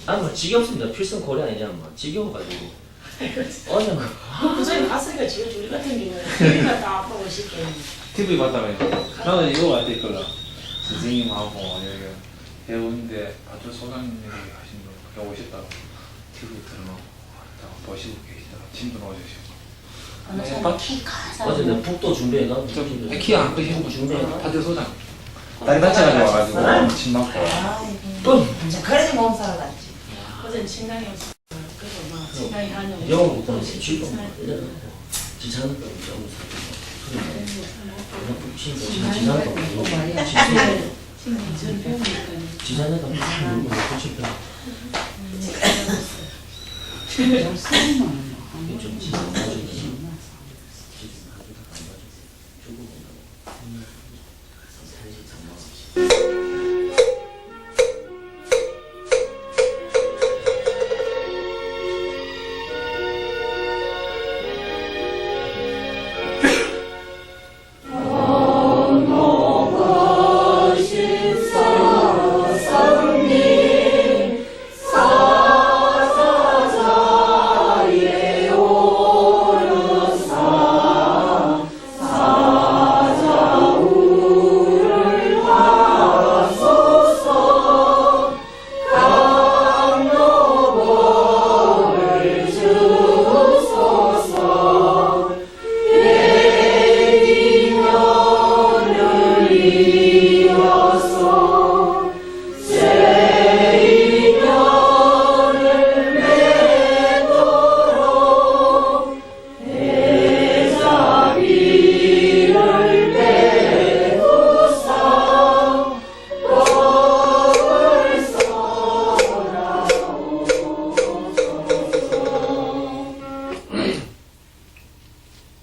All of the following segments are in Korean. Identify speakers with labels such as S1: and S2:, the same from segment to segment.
S1: 아니 뭐 지겹습니다. 필승 고려 아니냐 뭐 지겨워가지고 어제 막
S2: 부산에 갔으니까 지금 우리 같은 경우는 TV가 다 아파고 싶게
S3: TV 봤다면요? 저는 이거 봤을 거라. 선생님하고 여기 배우인데 아주 소장님이 하신 거 그렇게 오셨다고 TV 틀어놓고 보시고 계시다가 짐도 넣어주시고.
S2: 어느 사람 키 가서
S1: 어제 내가 북도 준비해가지고
S3: 좀 키안 크시고
S1: 준비해가
S3: 파트 소장. 다리 다쳐가지고 와가지고 침 맞고.
S4: 이제 그래도 몸 살아갔지.
S2: 어제는 신랑이 없어 그래서 막 신랑이 하냐고
S1: 영어부터 지금 지찬다고 너무 사고 지찬다고
S2: 신랑이 전 배우니까
S1: 지찬다고 너무 고칠 거
S4: 좀 쓰면
S1: 좀 지찬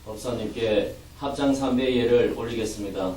S1: 법사님께 합장 3배 예를 올리겠습니다.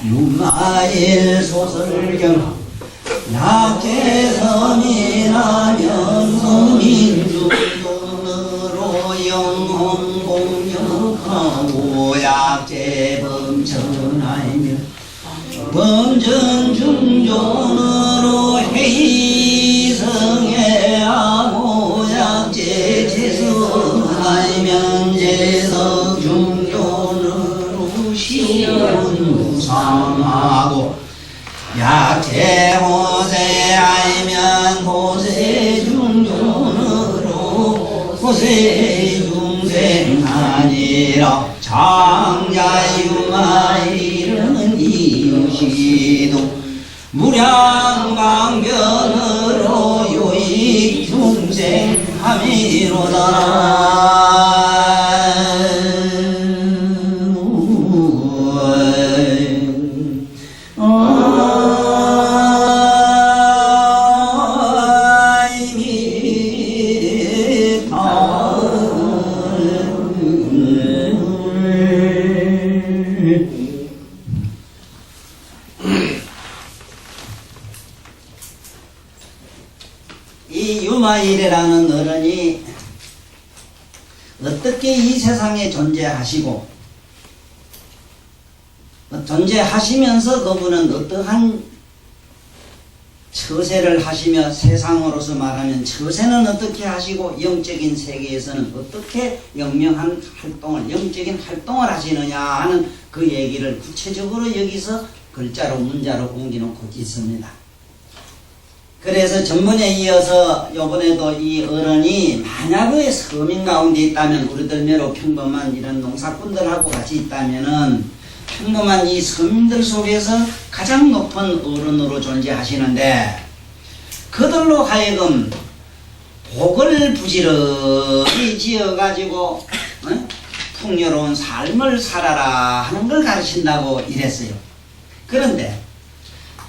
S5: 육마일 소설경 약재선이라면 성민주론으로 영혼 공격하고 약재범천하며 범전 중존으로 회의성해하고 약재 재성하면 재성 중존으로 시원 상하고 약재 호세 알면 호세 중존으로 호세 중생 아니라 장자유마이른 이유시도 무량방변으로 요익 중생 함이로다. 아이미타 조사일이라는 어른이 어떻게 이 세상에 존재하시고 존재하시면서 그분은 어떠한 처세를 하시며 세상으로서 말하면 처세는 어떻게 하시고 영적인 세계에서는 어떻게 영명한 활동을 영적인 활동을 하시느냐 하는 그 얘기를 구체적으로 여기서 글자로 문자로 옮겨놓고 있습니다. 그래서 전번에 이어서 요번에도 이 어른이 만약에 서민 가운데 있다면 우리들매로 평범한 이런 농사꾼들하고 같이 있다면은 평범한 이 서민들 속에서 가장 높은 어른으로 존재하시는데 그들로 하여금 복을 부지런히 지어가지고 풍요로운 삶을 살아라 하는 걸 가르친다고 이랬어요. 그런데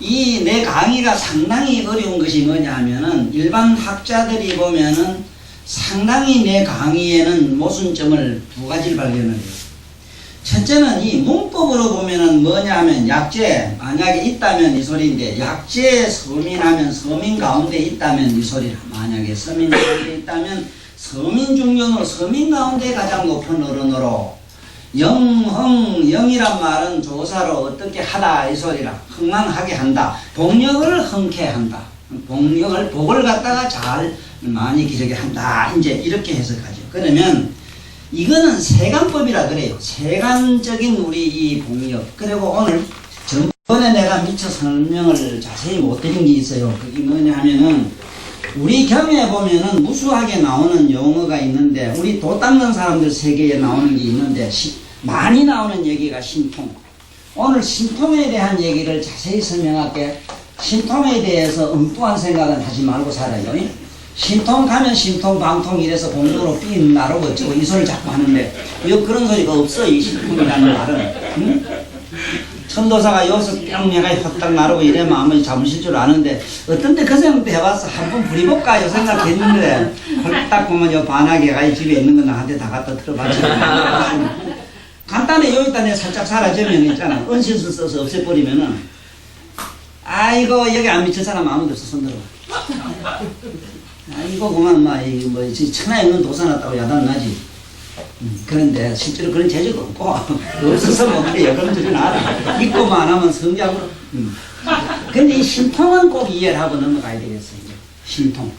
S5: 이 내 강의가 상당히 어려운 것이 뭐냐 하면은 일반 학자들이 보면은 상당히 내 강의에는 모순점을 두 가지를 발견을 해요. 첫째는 이 문법으로 보면은 뭐냐 하면 약재 만약에 있다면 이 소리인데 약재 서민하면 서민 가운데 있다면 이 소리라 만약에 서민 가운데 있다면 서민 중견으로 서민 가운데 가장 높은 어른으로 영이란 말은 조사로 어떻게 하다 이 소리라 흥망하게 한다 복력을 흥케 한다 복을 갖다가 잘 많이 기르게 한다 이제 이렇게 해석하죠. 그러면 이거는 세간법이라 그래요. 세간적인 우리 이 복력. 그리고 오늘 전번에 내가 미처 설명을 자세히 못 드린 게 있어요. 그게 뭐냐 하면은 우리 경에 보면은 무수하게 나오는 용어가 있는데 우리 도 닦는 사람들 세계에 나오는 게 있는데 많이 나오는 얘기가 신통. 오늘 신통에 대한 얘기를 자세히 설명할게. 신통에 대해서 엉뚱한 생각은 하지 말고 살아요. 신통 가면 신통 방통 이래서 공부로 삥 나르고 어쩌고 이 소리를 자꾸 하는데 그런 소리가 없어. 이 신통이라는 말은 응? 천도사가 여기서 뿅 내가 헛딱 나르고 이래면 아무리 잡으실 줄 아는데 어떤 때 그 생각도 해봤어. 한번 부리볼까 요 생각했는데 딱 보면 요 반하게가 집에 있는 거 나한테 다 갖다 틀어봤지. 간단해. 여기다 내가 살짝 사라지면 있잖아. 은신술 써서 없애버리면은 아이고 여기 안 미칠 사람 아무도 없어. 손들어. 이거 그만 뭐 천하에 없는 도사 났다고 야단 나지. 그런데 실제로 그런 재주가 없고 없어서 뭐 그래 그런 줄은 알아. 있고만 안 하면 성작으로. 근데 이 신통은 꼭 이해를 하고 넘어가야 되겠어요. 신통.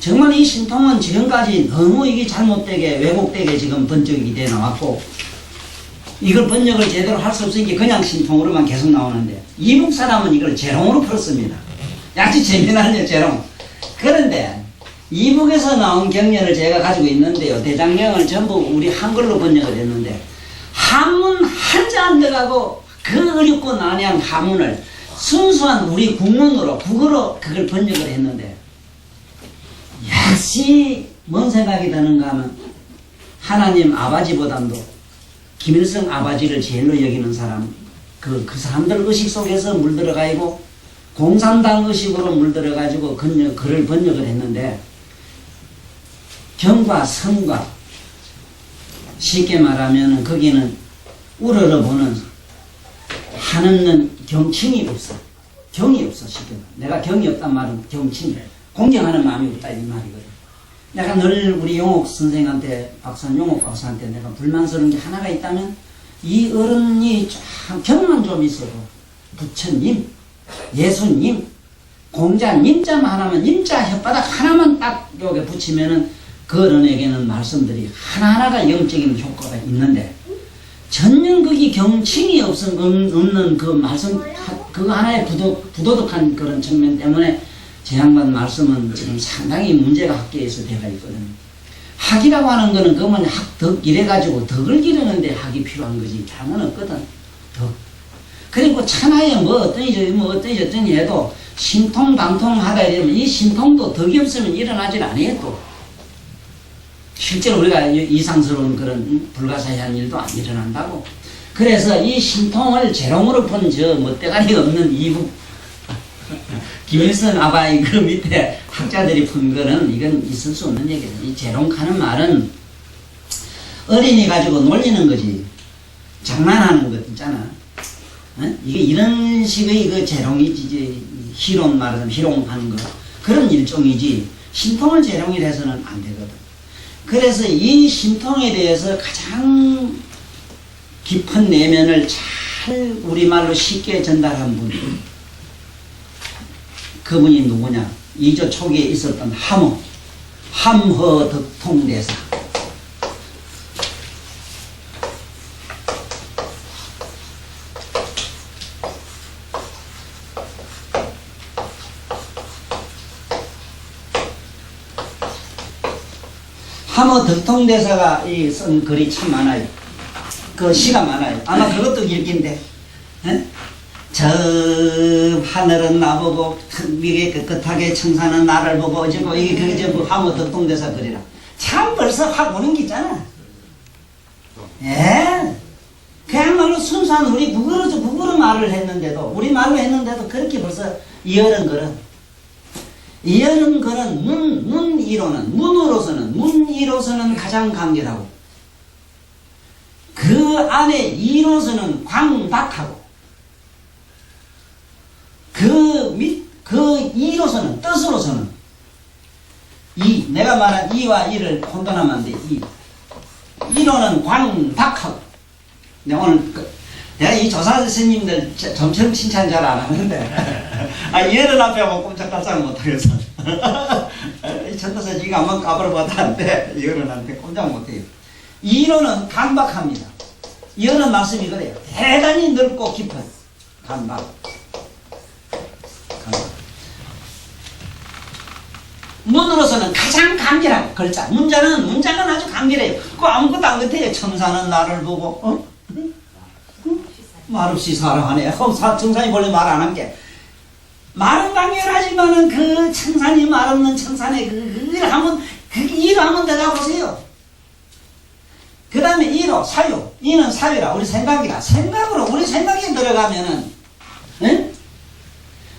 S5: 정말 이 신통은 지금까지 너무 이게 잘못되게 왜곡되게 지금 번역이 돼 나왔고 이걸 번역을 제대로 할 수 없으니까 그냥 신통으로만 계속 나오는데 이북 사람은 이걸 재롱으로 풀었습니다. 약간 재미나는 재롱. 그런데 이북에서 나온 경련을 제가 가지고 있는데요. 대장경을 전부 우리 한글로 번역을 했는데 한문 한자 안 들어가고 그 어렵고 난해한 한문을 순수한 우리 국문으로 국어로 그걸 번역을 했는데 역시 뭔 생각이 드는가 하면 하나님 아버지보다도 김일성 아버지를 제일로 여기는 사람 그 사람들 의식 속에서 물들어가 있고 공산당 의식으로 물들어가지고 글을 번역을 했는데 경과 성과 쉽게 말하면 거기는 우러러보는 하는 경칭이 없어. 경이 없어. 쉽게 말하면. 내가 경이 없단 말은 경칭이 공경하는 마음이 없다 이 말이거든. 내가 늘 우리 용옥 선생한테 용옥 박사한테 내가 불만스러운 게 하나가 있다면 이 어른이 참 경만 좀 있어도 부처님 예수님, 공자, 님자만 하나면 님자 혓바닥 하나만 딱 여기 붙이면은 그 어른에게는 말씀들이 하나하나가 영적인 효과가 있는데 전혀 거기 경칭이 없는 그 말씀 그거 하나에 부도덕한 그런 측면 때문에 제 양반 말씀은 지금 상당히 문제가 학계에서 되가 있거든요. 학이라고 하는 거는 그러면 덕 이래가지고 덕을 기르는데 학이 필요한 거지 다른 건 없거든. 덕. 그리고 천하에 뭐 어떠니 해도 신통 방통하다 이러면 이 신통도 덕이 없으면 일어나질 않아요 또. 실제로 우리가 이상스러운 그런 불가사의한 일도 안 일어난다고. 그래서 이 신통을 재롱으로 푼 저 멋대가리 없는 이북 김일성 아바이 그 밑에 학자들이 푼 거는 이건 있을 수 없는 얘기죠. 이 재롱하는 말은 어린이 가지고 놀리는 거지. 장난하는 것 있잖아. 이게 이런 식의 그 재롱이지, 희롱 말하자면 희롱하는 거. 그런 일종이지. 신통을 재롱을 해서는 안 되거든. 그래서 이 신통에 대해서 가장 깊은 내면을 잘 우리말로 쉽게 전달한 분, 그분이 누구냐? 2조 초기에 있었던 함허덕통대사. 함허덕통대사가 쓴 글이 참 많아요. 그 시가 많아요. 아마 그것도 읽긴데, 저 하늘은 나보고 미개 깨끗하게 청산은 나를 보고 어쩌고, 이게 그게 전부 함허덕통대사 글이라. 참 벌써 확 오는 게 있잖아. 예. 그야말로 순수한 우리 국어로 말을 했는데도, 우리 말로 했는데도 그렇게 벌써 이어른 글은 문이로서는 가장 간결하고, 그 안에 이로서는 광박하고, 그 이로서는, 뜻으로서는, 내가 말한 이와 이를 혼돈하면 안 돼. 이로는 광박하고. 내가 이 조사 스님들 점점 칭찬 잘 안 하는데, 얘를 앞에 하고 꼼짝달싹 못하겠어. 전도사 지가 한번 까불어봤다는데, 얘는한테 꼼짝 못해요. 이로는 강박합니다. 이어는 말씀이 그래요. 대단히 넓고 깊은 강박. 문으로서는 가장 간결하고, 글자. 문장은 아주 간결해요. 그 아무것도 안 같아요. 청사는 나를 보고, 말없이 사랑하네. 청산이 원래 말 안 한 게. 말은 간결하지만은 그 청산이 말 없는 청산에 그걸 하면, 이로 한번 들어가보세요. 그 다음에 이로, 사유. 이는 사유라. 우리 생각이라. 생각으로, 우리 생각에 들어가면은,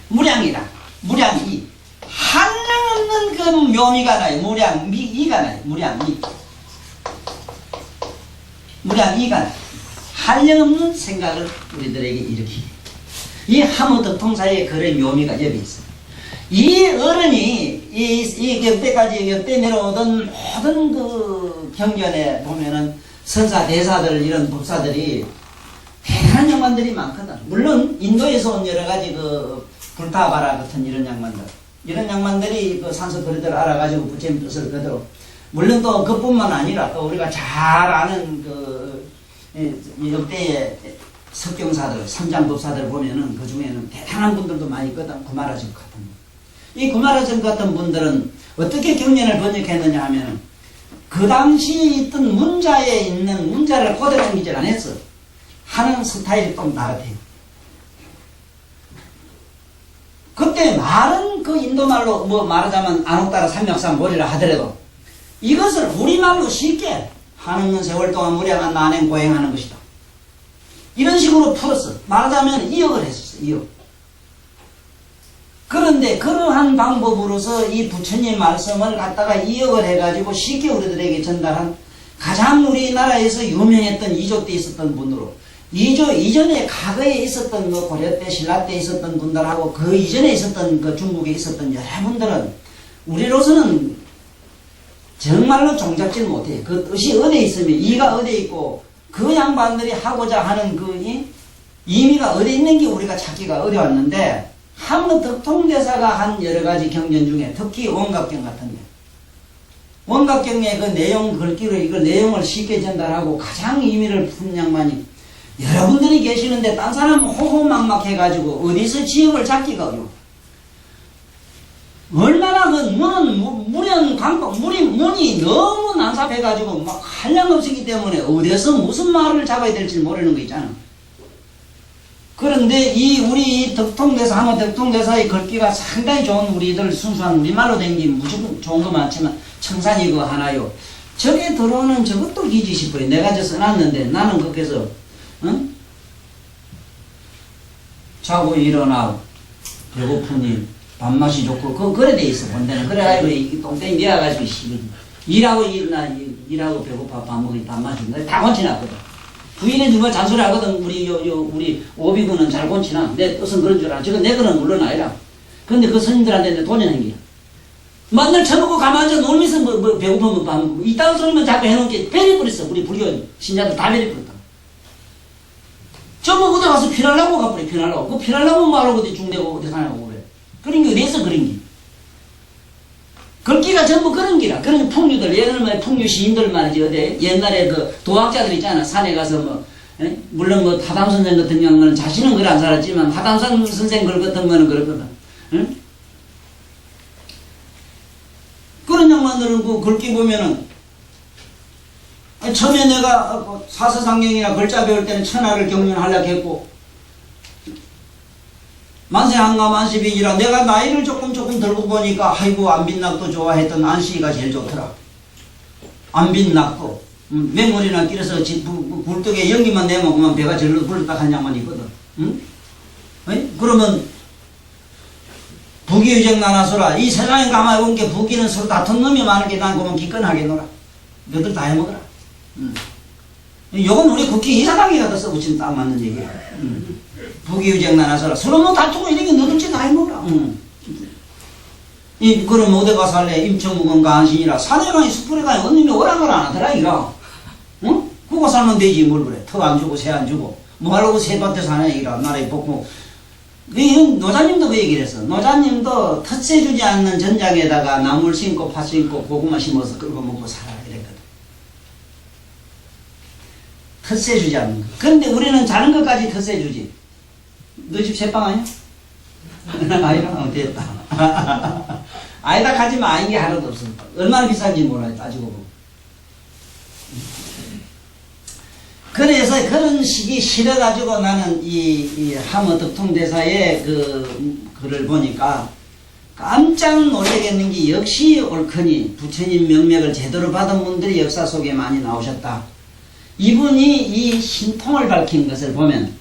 S5: 무량이라. 무량이. 한량없는 그 묘미가 나요. 무량이가 나요. 무량이가 나요. 한량없는 생각을 우리들에게 일으키게. 이 함허덕통사의 글의 묘미가 여기 있어요. 이 어른이 이 역대 내려오던 모든 그 경전에 보면은 선사, 대사들, 이런 법사들이 대단한 양반들이 많거든. 물론 인도에서 온 여러 가지 그 불타바라 같은 이런 양반들이 그 산서거리들 알아가지고 부처님 뜻을 그대로. 물론 또 그뿐만 아니라 또 우리가 잘 아는 그 역대의 석경사들, 선장법사들 보면은 그 중에는 대단한 분들도 많이 있거든. 구마라점 같은 분. 이 구마라점 같은 분들은 어떻게 경전을 번역했느냐 하면은 그 당시 있던 문자에 있는 문자를 그대로 옮기질 않았어. 하는 스타일이 좀 다르대요. 그때 말은 그 인도말로 말하자면 안옥따라 삼맥산 모리라 하더라도 이것을 우리말로 쉽게 한없는 세월 동안 무량한 난행 고행하는 것이다. 이런 식으로 풀었어. 말하자면 이역을 했었어. 이역. 그런데 그러한 방법으로서 이 부처님 말씀을 갖다가 이역을 해가지고 쉽게 우리들에게 전달한 가장 우리나라에서 유명했던 이조 때 있었던 분으로, 이조 이전에 과거에 있었던 그 고려 때, 신라 때 있었던 분들하고 그 이전에 있었던 그 중국에 있었던 여러분들은 우리로서는 정말로 종잡질 못해요. 그 뜻이 어디에 있으면 이가 어디에 있고 그 양반들이 하고자 하는 그 의미가 어디에 있는 게 우리가 찾기가 어려웠는데, 함허덕통대사가 한 여러 가지 경전 중에 특히 원각경 같은 게, 원각경의 그 내용 글귀를 이거 내용을 쉽게 전달하고 가장 의미를 푼 양반이 여러분들이 계시는데 딴 사람은 호호막막해가지고 어디서 지역을 잡기가 어려워. 얼마나 그 문은 강박, 문이 너무 난삽해가지고 막 한량없이기 때문에 어디서 무슨 말을 잡아야 될지 모르는 거 있잖아. 그런데 우리 덕통대사, 함허덕통대사의 글귀가 상당히 좋은, 우리들 순수한 우리말로 된 게 무조건 좋은 거 많지만 청산이 그거 하나요. 저게 들어오는 저것도 기지 싶어요. 내가 저 써놨는데 나는 거기서 자고 일어나고 배고프니 밥맛이 좋고 그래 돼 있어. 본데는 그래가지고 이 똥땡이 내어가지고 일하고 일어나, 일하고 배고파 밥 먹으니 밥맛이 다 건치놨거든. 부인이 누가 잔소리 하거든. 우리 오비구는 잘 곤치나. 내 뜻은 그런 줄 알아. 저건 내 거는 물론 아니라. 근데 그 스님들한테 내 돈이 생겨. 그러니까 그 스님들이 그 똥땡이 내어가지고 일하고 배고파 밥 먹으니 밥 맛이 나. 다 건치나. 부인이 누가 잔소리 하거든. 우리 오비구는 잘 곤치나. 내 뜻은 그런 줄 알아. 저건 내 거는 물론 아니라. 근데 그 스님들한테 내 돈이 생겨. 맨날 처먹고 가만히 앉아 놀면서 배고프면 밥 먹고 이딴 소리만 자꾸 해놓은 게 베려버렸어. 우리 불교 신자들 다 베려버렸다. 전부 어디 가서 피날라고 가버려. 피날라고. 그 피날라고 말하고 어디 중대고 어디 사냐고 그래. 그런 게 어디에서 그런 게. 글귀가 전부 그런 기라. 그런 풍류들, 옛날에 풍류 시인들 말이지. 어디 옛날에 그 도학자들 있잖아. 산에 가서 뭐, 에? 물론 뭐 하담 선생 같은 경우는 자신은 글 안 살았지만 하담 선생 글 같은 거는 그렇거든. 응? 그런 양반들은 그 글귀 보면은, 아니, 처음에 내가 사서상경이나 글자 배울 때는 천하를 경륜하려고 했고, 만세한가 만시비기라 내가 나이를 조금 들고 보니까 아이고 안빈낙도 좋아했던 안시가 제일 좋더라. 안빈낙도 맹물이나 길에서 굴뚝에 연기만 내먹으면 배가 절로 불렀다 한 양반이 있거든. 응? 그러면 부귀유정 나눠서라. 이 세상에 가만히 본 게 부귀는 서로 다툰 놈이 많은 게 난 그만 기권하게 놀아. 너들 다 해먹어라. 요건 우리 국회 이사장이 갖다 써붙이면 딱 맞는 얘기야. 부귀유정 나눠서라. 서로 뭐 다투고 이런 게 너들지 다 해먹어라. 그럼 어디 가서 할래? 임청무건가 안신이라. 산에 가니 숲에 가니 언님이 오락을 안 하더라 이거. 응? 그거 살면 되지 뭘 그래. 턱 안 주고 새 안 주고. 뭐 하려고 새밭에 사냐 이라. 나라에 뽑고. 노자님도 그 얘기를 했어. 노자님도 텃세 주지 않는 전장에다가 나물 심고 팥 심고 고구마 심어서 끌고 먹고 살아 이랬거든. 텃세 주지 않는 거. 근데 우리는 자는 것까지 텃세 주지. 너 집 새빵 아니야? 아이라 됐다. 아니다 가지마. 아닌 게 하나도 없어. 얼마나 비싼지 몰라 따지고 보면. 그래서 그런 식이 싫어가지고 나는 이 함어 덕통대사의 글을 보니까 깜짝 놀라겠는 게 역시 옳거니 부처님 명맥을 제대로 받은 분들이 역사 속에 많이 나오셨다. 이분이 이 신통을 밝힌 것을 보면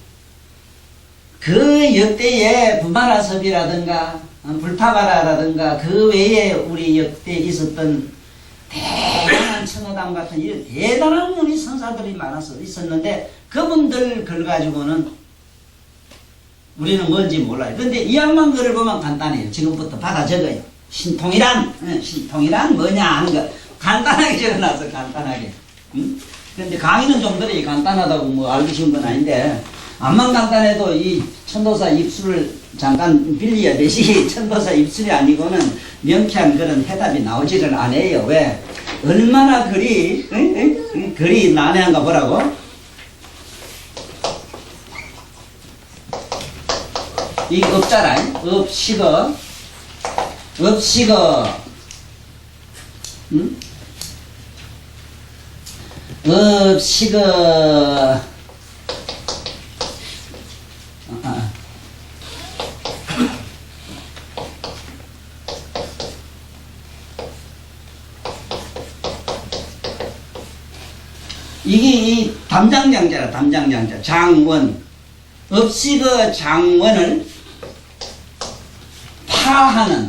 S5: 그 역대에 부마라섭이라든가 불타바라라든가 그 외에 우리 역대에 있었던 대단한 천호당 같은 이런 대단한 우리 선사들이 많아서 있었는데 그분들 글 가지고는 우리는 뭔지 몰라요. 근데 이 양반 글을 보면 간단해요. 지금부터 받아 적어요. 신통이란 뭐냐 하는 거 간단하게 적어놨어. 간단하게. 근데 강의는 좀 그래 간단하다고 뭐 알기 쉬운 건 아닌데 암만 간단해도 이 천도사 입술을 잠깐 빌려야 되지 천도사 입술이 아니고는 명쾌한 그런 해답이 나오지를 않아요. 왜? 얼마나 글이 난해한가 보라고. 이 업자라 업식어 업식어 이게 이 담장장자라. 담장장자 장원 업식어 장원을 파하는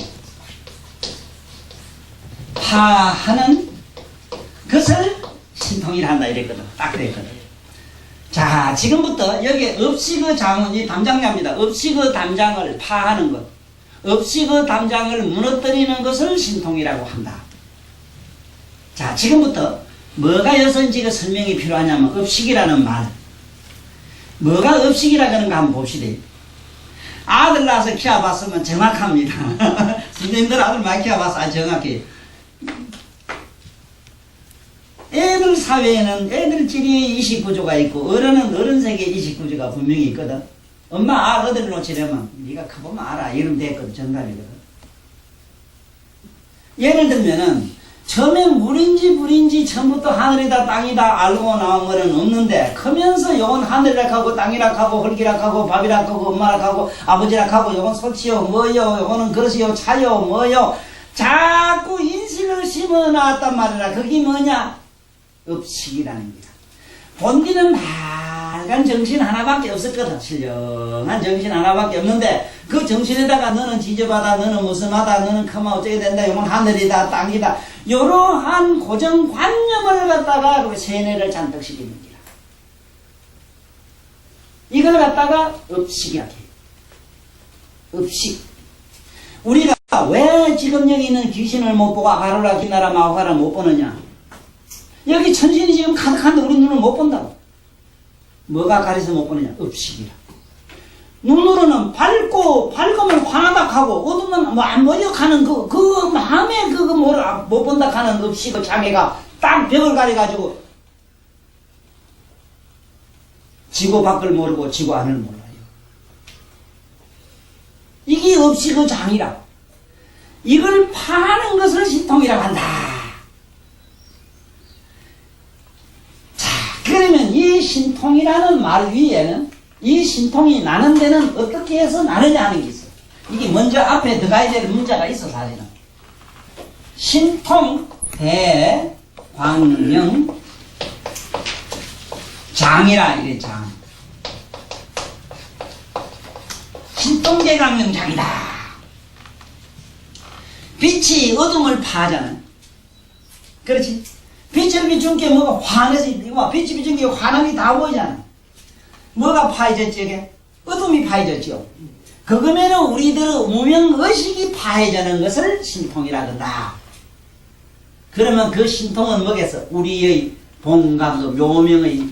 S5: 것을 신통이라 한다 이랬거든. 딱 그랬거든. 자 지금부터 여기 업식어 장원이 담장자입니다. 업식어 담장을 파하는 것, 업식어 담장을 무너뜨리는 것을 신통이라고 한다. 자 지금부터 뭐가 여선지가 설명이 필요하냐면 업식이라는 말. 뭐가 업식이라 그런가 한번 봅시다. 아들 낳아서 키워봤으면 정확합니다. 선생님들 아들 많이 키워봤어. 아주 정확해. 애들 사회에는 애들끼리 이식구조가 있고 어른은 어른세계 이식구조가 분명히 있거든. 엄마 아들 놓치려면 네가 커보면 알아. 이러면 됐거든. 정답이거든. 예를 들면은 처음에 물인지 처음부터 하늘이다 땅이다 알고 나온 거는 없는데 크면서 요건 하늘이라 하고 땅이라 하고 흙이라 하고 밥이라 하고 엄마라 하고 아버지라 하고 요건 소치요 뭐요 요거는 그릇이요 차요 뭐요 자꾸 인식을 심어놨단 말이라. 그게 뭐냐? 업식이라는 거야. 본디는 맑은 정신 하나밖에 없었거든. 신령한 정신 하나밖에 없는데 그 정신에다가 너는 지저하다 너는 무슨 하다 너는 크면 어쩌게 된다 이건 하늘이다 땅이다 이러한 고정관념을 갖다가 그 세뇌를 잔뜩 시키는 거야. 이걸 갖다가 업식이라고 해요. 업식. 우리가 왜 지금 여기 있는 귀신을 못 보고 아가라 기나라 마오가라 못 보느냐? 여기 천신이 지금 가득한데 우리 눈을 못 본다고. 뭐가 가려서 못 보느냐? 업식이라. 눈으로는 밝으면 환하다 하고 어두면 뭐 안 보여 가는 그 마음에 뭐를 못 본다 하는 업식 장애가 딱 벽을 가려가지고 지구 밖을 모르고 지구 안을 몰라요. 이게 업식의 장이라. 이걸 파는 것을 신통이라고 한다. 자, 그러면 이 신통이라는 말 위에는 이 신통이 나는 데는 어떻게 해서 나느냐 하는 게 있어요. 이게 먼저 앞에 들어가야 될 문제가 있어, 사실은. 신통, 대광명, 장이라, 이래, 장. 신통대광명장이다. 빛이 어둠을 파잖아요. 그렇지? 빛을 비춘 게 뭐가 환해서, 빛이 비춘 게 환하게 다 보이잖아요. 뭐가 파해졌지, 이게? 어둠이 파해졌죠. 그거면은 우리들의 무명의식이 파해지는 것을 신통이라 한다. 그러면 그 신통은 뭐겠어? 우리의 본감도 묘명의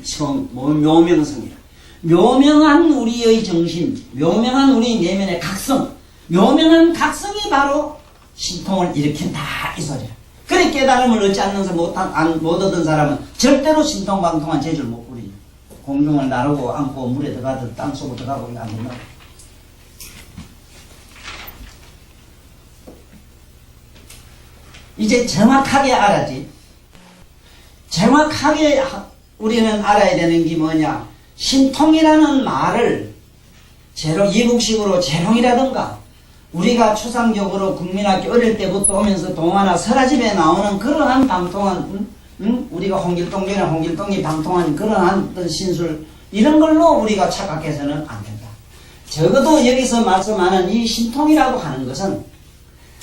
S5: 묘명성이라. 묘명한 우리의 정신, 묘명한 우리 내면의 각성, 묘명한 각성이 바로 신통을 일으킨다, 이 소리야. 그래 깨달음을 얻지 않는 못 얻은 사람은 절대로 신통방통한 재주를 못 부리죠. 공중을 나르고 안고 물에 들어가든 땅속으로 들어가고 이거 안 된다. 이제 정확하게 알았지. 정확하게 우리는 알아야 되는 게 뭐냐. 신통이라는 말을 이북식으로 재롱이라든가 우리가 추상적으로 국민학교 어릴 때부터 오면서 동화나 설화집에 나오는 그러한 방통한 우리가 홍길동이 방통한 그러한 어떤 신술 이런 걸로 우리가 착각해서는 안 된다. 적어도 여기서 말씀하는 이 신통이라고 하는 것은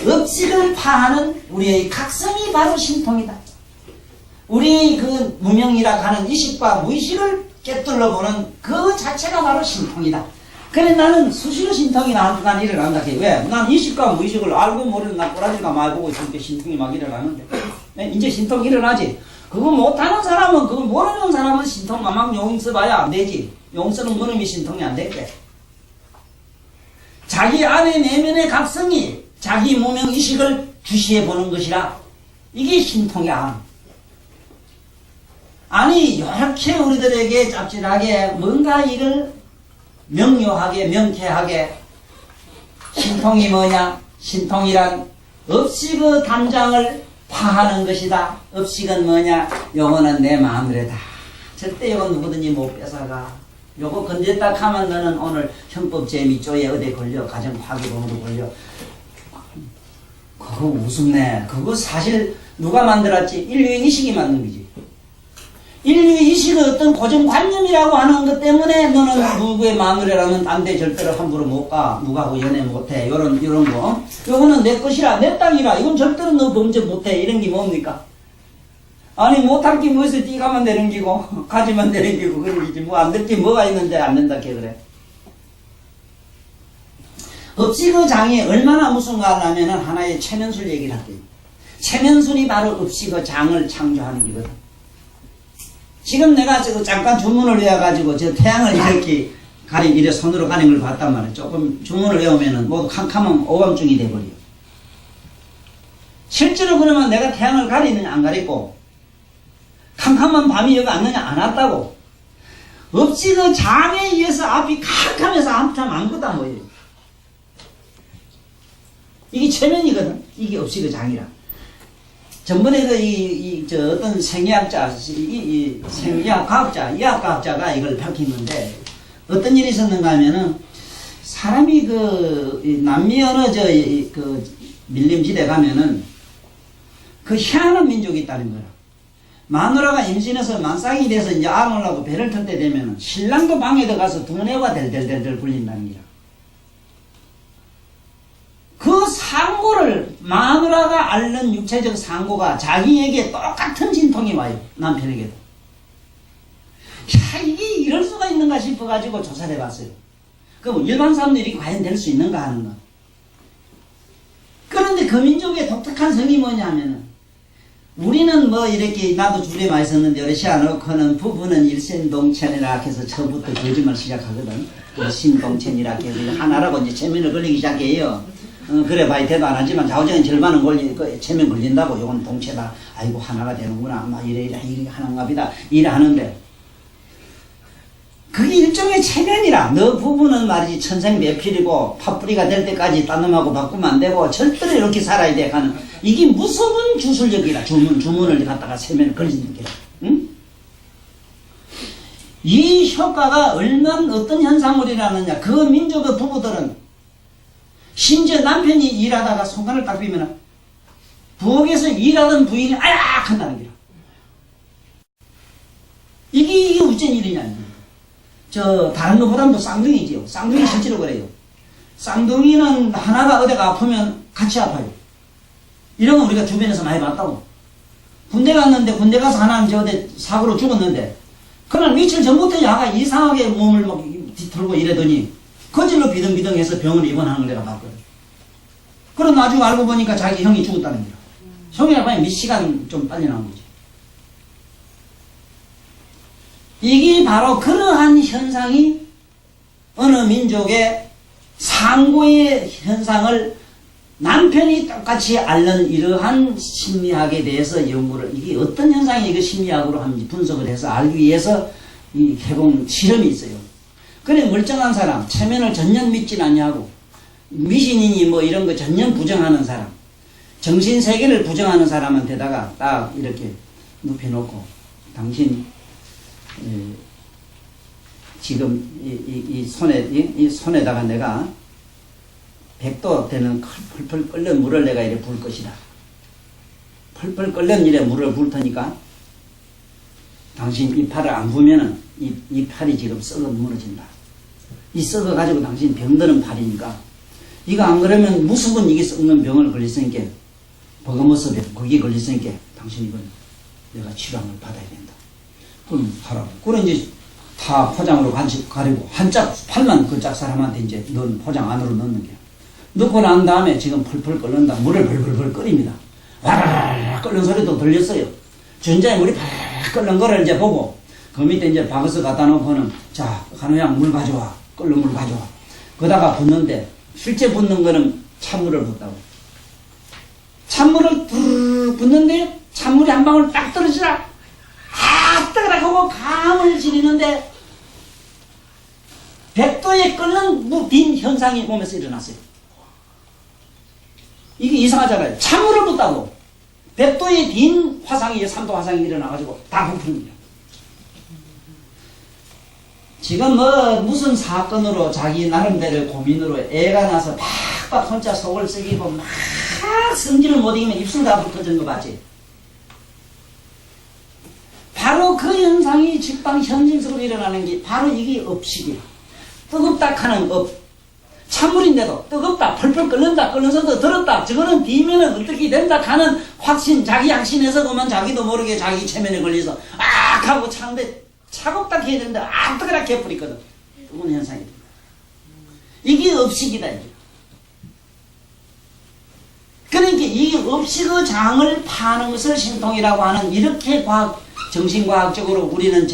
S5: 업식을 파하는 우리의 각성이 바로 신통이다. 우리의 그 무명이라고 하는 의식과 무의식을 깨뚫어 보는 그 자체가 바로 신통이다. 그래 나는 수시로 신통이 난 일어난다. 왜? 난 의식과 무의식을 알고 모르는 나 꼬라지가 말 보고 있을 때 신통이 막 일어나는데 이제 신통이 일어나지. 그거 못하는 사람은 그거 모르는 사람은 신통만 막 용서봐야 안 되지. 용서는 그놈이 신통이 안 될게. 자기 안에 내면의 각성이 자기 무명의식을 주시해 보는 것이라 이게 신통이야. 아니 이렇게 우리들에게 짭짤하게 뭔가 이걸 명료하게 명쾌하게 신통이 뭐냐? 신통이란 업식의 담장을 파하는 것이다. 업식은 뭐냐? 요거는 내 마음으로다. 절대 요건 누구든지 못 뺏어가. 요거 건졌다 하면 너는 오늘 형법 재미조에 어디 걸려. 가정 파괴범으로 걸려. 그거 우습네. 그거 사실 누가 만들었지? 인류의 의식이 만든 거지. 인류의 의식의 어떤 고정관념이라고 하는 것 때문에 너는 누구의 마누라라면 딴 데 절대로 함부로 못 가. 누가하고 연애 못해. 요런 거. 요거는 내 것이라, 내 땅이라. 이건 절대로 너 범죄 못해. 이런 게 뭡니까? 아니, 못할 게 뭐해서 뛰가만 되는 기고, 가지만 되는 기고, 그런 거지. 뭐 안 될 게 뭐가 있는데 안 된다, 걔 그래. 업식의 장이 얼마나 무슨가 하면은 하나의 최면술 얘기를 할게요. 최면술이 바로 업식의 장을 창조하는 거거든. 지금 내가 잠깐 주문을 외워가지고 저 태양을 이렇게 이래 손으로 가는 걸 봤단 말이야. 조금 주문을 외우면은 모두 캄캄한 오밤중이 돼버려. 실제로 그러면 내가 태양을 가리느냐 안 가리고 캄캄한 밤이 여기 왔느냐 안 왔다고. 업식의 장에 의해서 앞이 캄캄해서 한참 안 거다 뭐예요. 이게 최면이거든. 이게 업식의 장이라. 전번에 어떤 생의학자, 생의학 과학자, 의학과학자가 이걸 밝혔는데, 어떤 일이 있었는가 하면은, 사람이 남미 어느 밀림지대 가면은, 희한한 민족이 있다는 거야. 마누라가 임신해서 만쌍이 돼서 이제 앙을 하고 배를 틀 때 되면은, 신랑도 방에 들어가서 두뇌가 델델델델 굴린다는 거야. 그 상고를 마누라가 앓는 육체적 상고가 자기에게 똑같은 진통이 와요. 남편에게도. 야, 이게 이럴 수가 있는가 싶어가지고 조사를 해봤어요. 그럼 일반 사람들이 과연 될 수 있는가 하는 거. 그런데 그 민족의 독특한 성이 뭐냐면은 우리는 뭐 이렇게 나도 줄에 많이 썼는데 러시아 놓고는 부부는 일신동체니라 해서 처음부터 거짓말 시작하거든. 일신동체니라 해서 하나라고 이제 체면을 걸리기 시작해요. 그래 봐야 대도 안 하지만 좌우적인 절반은 체면 걸린다고. 요건 동체다. 아이고 하나가 되는구나. 막 이래 하는가 보다. 이래 하는데 그게 일종의 체면이라. 너 부부는 말이지 천생매필이고 팥뿌리가 될 때까지 딴 놈하고 바꾸면 안 되고 절대로 이렇게 살아야 돼 하는 이게 무서운 주술력이라. 주문을 갖다가 체면을 걸리는 게라. 응? 이 효과가 얼마나 어떤 현상을 일어나느냐. 그 민족의 부부들은 심지어 남편이 일하다가 손간을 딱 비면 부엌에서 일하던 부인이 아야! 한다는 게라. 이게 어쩐 일이냐. 다른 것보다도 쌍둥이지요. 쌍둥이 실제로 그래요. 쌍둥이는 하나가 어디가 아프면 같이 아파요. 이런 건 우리가 주변에서 많이 봤다고. 군대 갔는데 군대 가서 하나는 어디 사고로 죽었는데 그날 며칠 전부터 야가 이상하게 몸을 막 뒤틀고 이러더니 거질로 비등비등해서 병원에 입원하는 걸 내가 봤거든. 그럼 나중에 알고 보니까 자기 형이 죽었다는 거야. 형이라 봐야 몇 시간 좀 빨리 나온 거지. 이게 바로 그러한 현상이 어느 민족의 상고의 현상을 남편이 똑같이 앓는 이러한 심리학에 대해서 연구를, 이게 어떤 현상이 이거 심리학으로 하는지 분석을 해서 알기 위해서 이 해본 실험이 있어요. 그래, 멀쩡한 사람, 체면을 전혀 믿지 않냐고, 미신이니 뭐 이런 거 전혀 부정하는 사람, 정신세계를 부정하는 사람한테다가 딱 이렇게 눕혀놓고, 당신, 지금 이 손에다가 내가 100도 되는 펄펄 끓는 물을 내가 이래 부을 것이다. 펄펄 끓는 일에 물을 부을 테니까 당신 이 팔을 안 부으면은 이 팔이 지금 썩어 무너진다. 이 썩어 가지고 당신 병드는 팔이니까 이거 안 그러면 무수분 이게 썩는 병을 걸렸으니까 버거머스 병 거기에 걸렸으니까 당신 이건 내가 치료함을 받아야 된다. 그럼 하라고. 그래 이제 다 포장으로 가리고 한 짝 팔만 그 짝 사람한테 이제 포장 안으로 넣는 게. 넣고 난 다음에 지금 펄펄 끓는다. 물을 벌벌벌 끓입니다. 와라라라 끓는 소리도 들렸어요. 전자에 물이 팍 끓는 거를 이제 보고 그 밑에 이제 박스 갖다 놓고는 자, 간호양 물 가져와. 끓는 물 가져와. 거다가 붓는데 실제 붓는 거는 찬물을 붓다고. 찬물을 뚜르르 붓는데 찬물이 한 방울 딱 떨어지라. 아, 뜨거라 하고 감을 지리는데 100도에 끓는 빈 현상이 몸에서 일어났어요. 이게 이상하잖아요. 찬물을 붓다고 100도에 빈 화상이 3도 화상이 일어나가지고 다 부푸는 거예요. 지금 뭐 무슨 사건으로 자기 나름대로 고민으로 애가 나서 팍팍 혼자 속을 썩이고 막 성질을 못 이기면 입술 다 붙어진 거 봤지? 바로 그 현상이 직방 현실적으로 일어나는 게 바로 이게 업식이야. 뜨겁다 하는 업. 찬물인데도 뜨겁다, 펄펄 끓는다, 끓는서도 들었다. 저거는 비면은 어떻게 된다 하는 확신, 자기 확신에서 그만 자기도 모르게 자기 체면에 걸려서 악 하고 차는데 차갑다 해야 되는데 악 뜨거라 해버리거든. 뜨거운 현상이 됩니다. 이게 업식이다. 이게. 그러니까 이 업식의 장을 파는 것을 신통이라고 하는 이렇게 정신과학적으로 우리는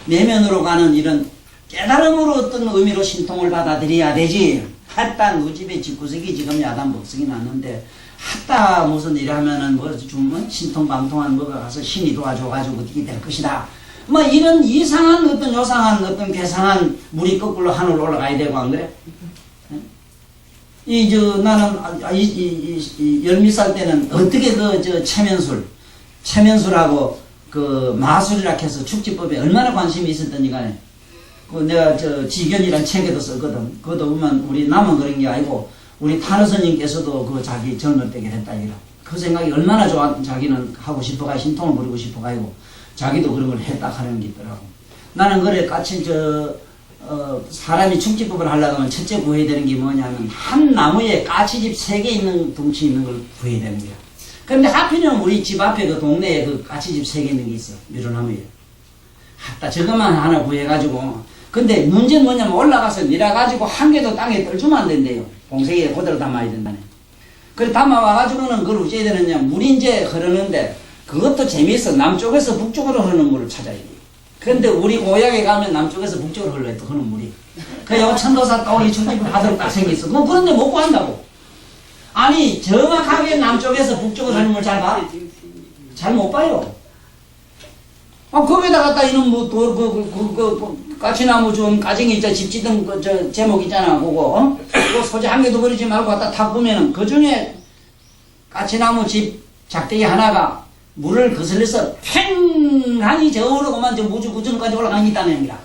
S5: 내면으로 가는 이런 깨달음으로 어떤 의미로 신통을 받아들여야 되지. 하다 너 집에 집구석이 지금 야단 복석이 났는데 하다 무슨 일 하면은 뭐 좀 신통방통한 뭐가 가서 신이 도와줘가지고 어떻게 될 것이다. 뭐 이런 이상한 어떤 요상한 어떤 괴상한 물이 거꾸로 하늘로 올라가야 되고 안 그래? 나는 10살 때는 어떻게 체면술하고 그 마술이라 해서 축지법에 얼마나 관심이 있었더니 간에 내가 지견이란 책에도 썼거든. 그것도 보면 우리 나만 그런 게 아니고 우리 타노 스님께서도 그 자기 젊을 때 그랬다 이거. 그 생각이 얼마나 좋아. 자기는 하고 싶어가 신통을 부리고 싶어가지고 자기도 그런 걸 했다 하는 게 있더라고. 나는 그래 같이 사람이 축지법을 하려고 하면 첫째 구해야 되는 게 뭐냐면 한 나무에 까치집 3개 있는 둥치 있는 걸 구해야 되는 거야. 그런데 하필이면 우리 집 앞에 그 동네에 그 까치집 3개 있는 게 있어. 미로나무에. 하다 저것만 하나 구해가지고 근데 문제는 뭐냐면 올라가서 밀어가지고 한 개도 땅에 떨주면 안 된대요. 공세기에 그대로 담아야 된다네. 그래 담아와가지고는 그걸 어찌해야 되느냐. 물이 이제 흐르는데 그것도 재미있어. 남쪽에서 북쪽으로 흐르는 물을 찾아야 돼. 그런데 우리 고향에 가면 남쪽에서 북쪽으로 흘러야 돼, 흐르는 물이. 그래서 천도사 떠올리 출집을 하도록 딱 생겼어. 뭐 그런데 못 구한다고. 아니 정확하게 남쪽에서 북쪽으로 흐르는 물 잘 봐? 잘 못 봐요. 거기다 갖다 이놈 까치나무 좀 까쟁이 집 짓던 저 제목 있잖아, 그거. 그 소재 한 개도 버리지 말고 갖다 탁 보면은 그 중에 까치나무 집 작대기 하나가 물을 거슬려서 팽하니 저으로만 저 무주까지 올라가는 게 있다는 얘기라.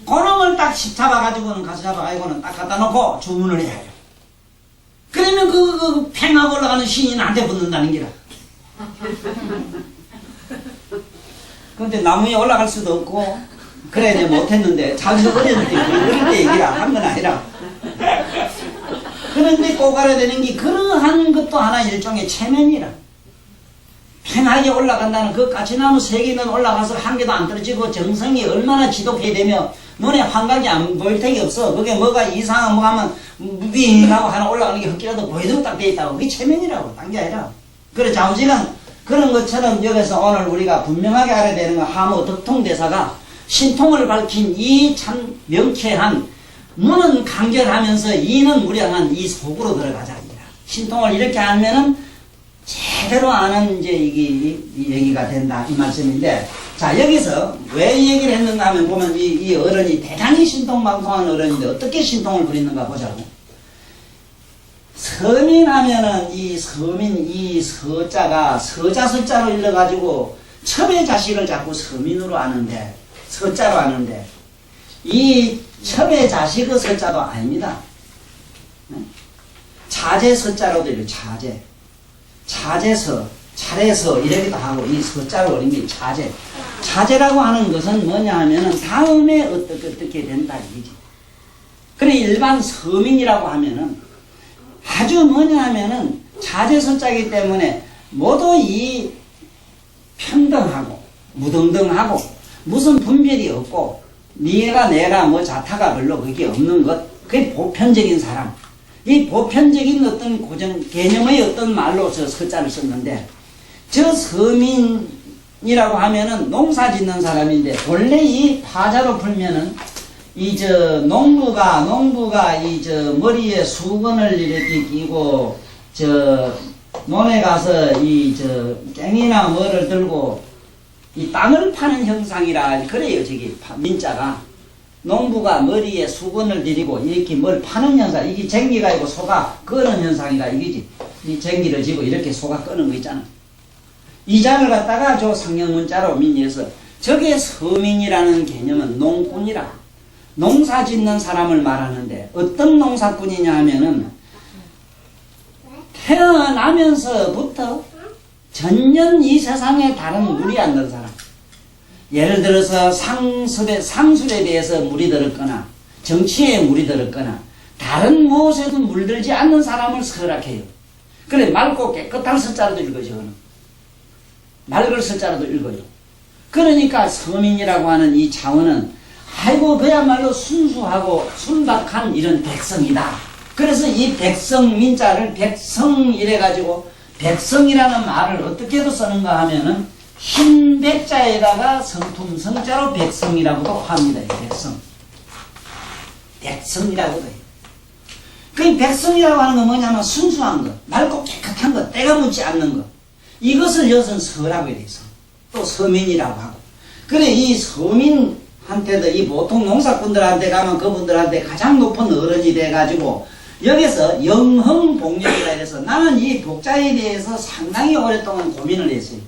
S5: 그놈을 딱 잡아가지고는 가서 잡아가지고는 딱 갖다 놓고 주문을 해야 해요. 그러면 그 팽하고 올라가는 신이 나한테 붙는다는 기라. 근데 나무에 올라갈 수도 없고 그래 이제 못했는데 자기도 어렸을 때 어릴 때 얘기라 한 건 아니라. 그런데 꼭 알아야 되는 게 그러한 것도 하나 일종의 체면이라. 팽하게 올라간다는 그 까치나무 3개는 올라가서 한 개도 안 떨어지고 정성이 얼마나 지독해되며 눈에 환각이 안 보일 택이 없어. 그게 뭐가 이상한 뭐 하면 무빙하고 하나 올라가는 게 흙이라도 보이도록 딱 돼 있다고. 그게 체면이라고. 딴 게 아니라. 그래 좌우지간 그런 것처럼 여기서 오늘 우리가 분명하게 알아야 되는 건 하모 덕통대사가 신통을 밝힌 이 참 명쾌한 문은 간결하면서 이는 무량한 이 속으로 들어가자. 신통을 이렇게 하면은 제대로 아는 이제 이 얘기가 된다 이 말씀인데, 자 여기서 왜 이 얘기를 했는가 하면 보면 이 어른이 대단히 신통방통한 어른인데 어떻게 신통을 부리는가 보자고. 서민하면은 이 서자가 서자서자로 일러가지고 첩의 자식을 자꾸 서민으로 아는데, 서자로 아는데 이 첩의 자식의 서자도 아닙니다. 자제 서자로도 이래요. 자제서, 차례서 이렇게도 하고 이 서자로 어린 게 자제. 자제라고 하는 것은 뭐냐 하면은 다음에 어떻게 된다 이거지. 그래 일반 서민이라고 하면은 아주 뭐냐 하면은 자제서자이기 때문에 모두 이 평등하고 무등등하고 무슨 분별이 없고 니가 내가 뭐 자타가 별로 그게 없는 것. 그게 보편적인 사람. 이 보편적인 어떤 고정 개념의 어떤 말로 저 서자를 썼는데, 저 서민이라고 하면은 농사 짓는 사람인데 원래 이 파자로 풀면은 이 저 농부가 이 저 머리에 수건을 이렇게 끼고 저 논에 가서 이 저 깽이나 뭐를 들고 이 땅을 파는 형상이라 그래요. 저기 민자가 농부가 머리에 수건을 들이고 이렇게 뭘 파는 현상. 이게 쟁기가 있고 소가 끄는 현상이라 이거지. 이 쟁기를 지고 이렇게 소가 끄는 거 있잖아. 이 장을 갖다가 저 상형문자로 민의해서 저게 서민이라는 개념은 농꾼이라. 농사 짓는 사람을 말하는데 어떤 농사꾼이냐 하면은 태어나면서부터 전년 이 세상에 다른 물이 안 든 사람. 예를 들어서 상술에 대해서 물이 들었거나 정치에 물이 들었거나 다른 무엇에도 물들지 않는 사람을 서락해요. 그래 맑고 깨끗한 서자로도 읽어요. 맑을 서자로도 읽어요. 그러니까 서민이라고 하는 이 자원은 아이고 그야말로 순수하고 순박한 이런 백성이다. 그래서 이 백성 민자를 백성 이래가지고 백성이라는 말을 어떻게도 쓰는가 하면은 흰 백자에다가 성품성자로 백성이라고도 합니다. 백성. 백성이라고도 해요. 그 백성이라고 하는 건 뭐냐면 순수한 것, 맑고 깨끗한 것, 때가 묻지 않는 것. 이것을 여기서는 서라고 해야 돼서 또 서민이라고 하고. 그래 이 서민한테도 이 보통 농사꾼들한테 가면 그분들한테 가장 높은 어른이 돼가지고 여기서 영흥복력이라 해서 나는 이 복자에 대해서 상당히 오랫동안 고민을 했어요.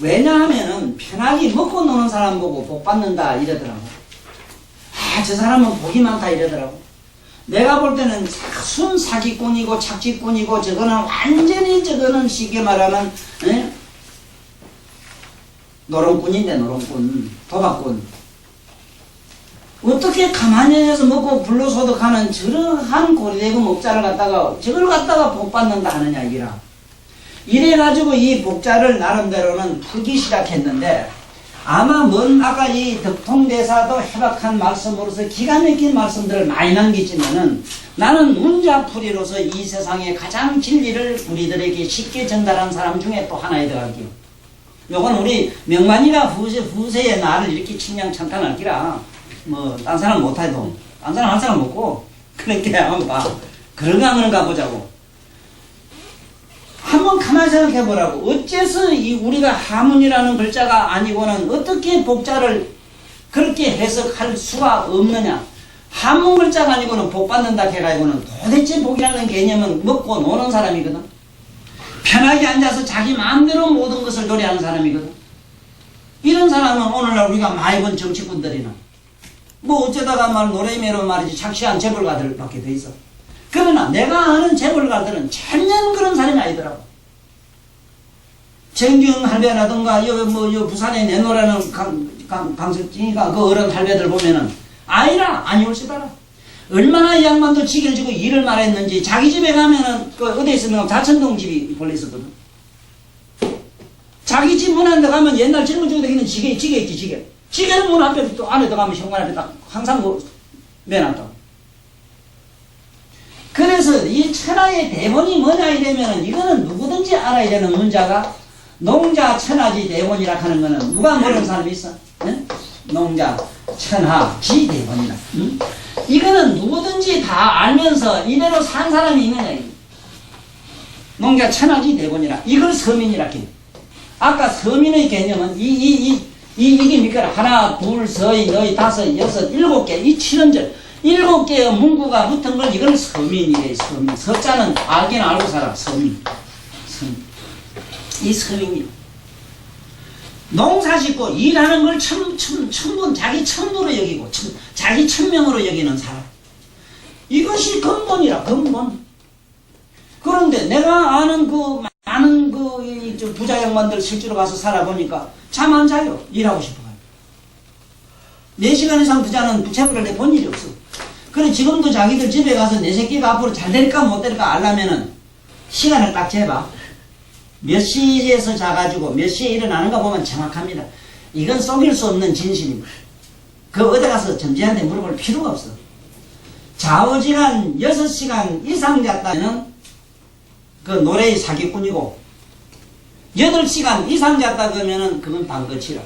S5: 왜냐하면은 편하게 먹고 노는 사람 보고 복 받는다 이러더라고. 저 사람은 복이 많다 이러더라고. 내가 볼 때는 순사기꾼이고 착지꾼이고 저거는 완전히 저거는 쉽게 말하면 노름꾼인데 노름꾼, 도박꾼. 어떻게 가만히 해서 먹고 불로소득하는 저러한 고리대금 업자를 갖다가 저걸 갖다가 복 받는다 하느냐 이라. 이래가지고 이 복자를 나름대로는 풀기 시작했는데 아마 아까 이 덕통대사도 해박한 말씀으로서 기가 막힌 말씀들을 많이 남기지만은 나는 문자풀이로서 이 세상에 가장 진리를 우리들에게 쉽게 전달한 사람 중에 또 하나에 들어갈게요. 요건 우리 명만이가 후세의 나를 이렇게 칭찬 찬탄할 기라. 딴 사람 못해도, 딴 사람 할 사람 없고, 그러니까 한번 봐. 그런가 안 그런가 보자고. 한번 가만히 생각해 보라고. 어째서 이 우리가 하문이라는 글자가 아니고는 어떻게 복자를 그렇게 해석할 수가 없느냐. 하문 글자가 아니고는 복 받는다 해가지고는 도대체 복이라는 개념은 먹고 노는 사람이거든. 편하게 앉아서 자기 마음대로 모든 것을 노래하는 사람이거든. 이런 사람은 오늘날 우리가 많이 본 정치꾼들이나 어쩌다가 노래매로 말이지 착시한 재벌가들밖에 돼 있어. 그러나 내가 아는 재벌가들은 전혀 그런 사람이 아니더라고. 정경 할배라든가 부산에 내놓으라는 강석진이가 그 어른 할배들 보면은 아니올시더라. 얼마나 이 양반도 지게를 지고 일을 말했는지. 자기 집에 가면은 어디에 있으면 자천동 집이 본래 있었거든. 자기 집 문 안에 들어가면 옛날 젊은 쪽에 있는 지게 있지, 지게. 지게는 문 앞에 또 안에 들어가면 현관 앞에 딱 항상 매놨다. 그래서 이 천하의 대본이 뭐냐 이러면은 이거는 누구든지 알아야 되는 문자가 농자 천하지 대본이라 하는 거는 누가 모르는 사람이 있어? 응? 농자 천하지 대본이라. 응? 이거는 누구든지 다 알면서 이대로 산 사람이 있느냐. 농자 천하지 대본이라. 이걸 서민이라 해요. 아까 서민의 개념은 이게 니까 하나, 둘, 서이, 너희, 다섯, 여섯, 일곱 개, 이 7원절 7개의 문구가 붙은 걸 이걸 서민이래. 서민. 서자는 알긴 알고 살아. 서민. 이 서민이 농사 짓고 일하는 걸 천분 자기 천부로 여기고 자기 천명으로 여기는 사람. 이것이 근본이라. 근본. 그런데 내가 아는 많은 부자 양반들 실제로 가서 살아보니까 잠 안 자요. 일하고 싶어요. 4시간 이상 더 자는 부채를 내본 일이 없어. 그래 지금도 자기들 집에 가서 내 새끼가 앞으로 잘 될까 못 될까 알려면은 시간을 딱 재봐. 몇 시에서 자가지고 몇 시에 일어나는가 보면 정확합니다. 이건 속일 수 없는 진실입니다. 어디 가서 점지한테 물어볼 필요가 없어. 좌우지간 6시간 이상 잤다면 그 노래의 사기꾼이고 8시간 이상 잤다 그러면은 그건 방거치라.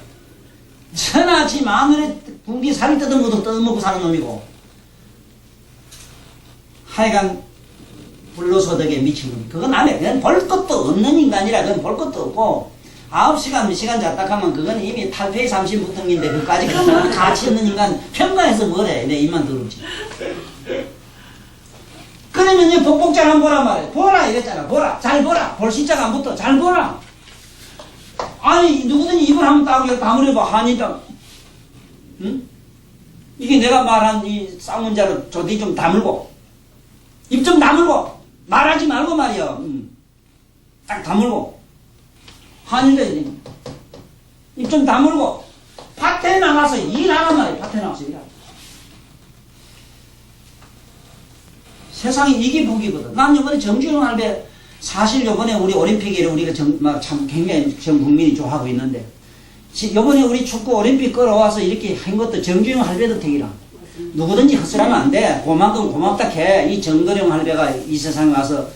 S5: 천하지 마늘에 굶기 살이 뜯은 것도 뜯어먹고 사는 놈이고 하여간 불로소득에 미친 놈이. 그건 안 해. 그건 볼 것도 없는 인간이라 그건 볼 것도 없고 9시간 몇 시간 잤다 하면 그건 이미 탈폐 30부통인데 그까지 그런 가치 없는 인간 평가해서 뭐래. 내 입만 들었지. 그러면 이제 복복잘 한번 보란 말이야. 보라 이랬잖아. 보라. 잘 보라. 볼 시자가 안 붙어. 잘 보라. 아니 누구든지 입을 한번 딱 다물어봐. 한이다. 응? 이게 내가 말한 이 쌍문자로 조디 좀 다물고 입 좀 다물고 말하지 말고 말이야. 딱 다물고 한이다. 입 좀 다물고 밭에 나가서 일하란 말이야. 밭에 나가서 일하라. 세상에 이게 복이거든. 난 이번에 정주영 할배 사실 요번에 우리 올림픽에 우리가 참 굉장히 전 국민이 좋아하고 있는데 요번에 우리 축구 올림픽 끌어와서 이렇게 한 것도 정주영 할배 덕택이라. 누구든지 헛소리하면 안 돼. 그만큼 고맙다 해. 이 정거령 할배가 이 세상에 와서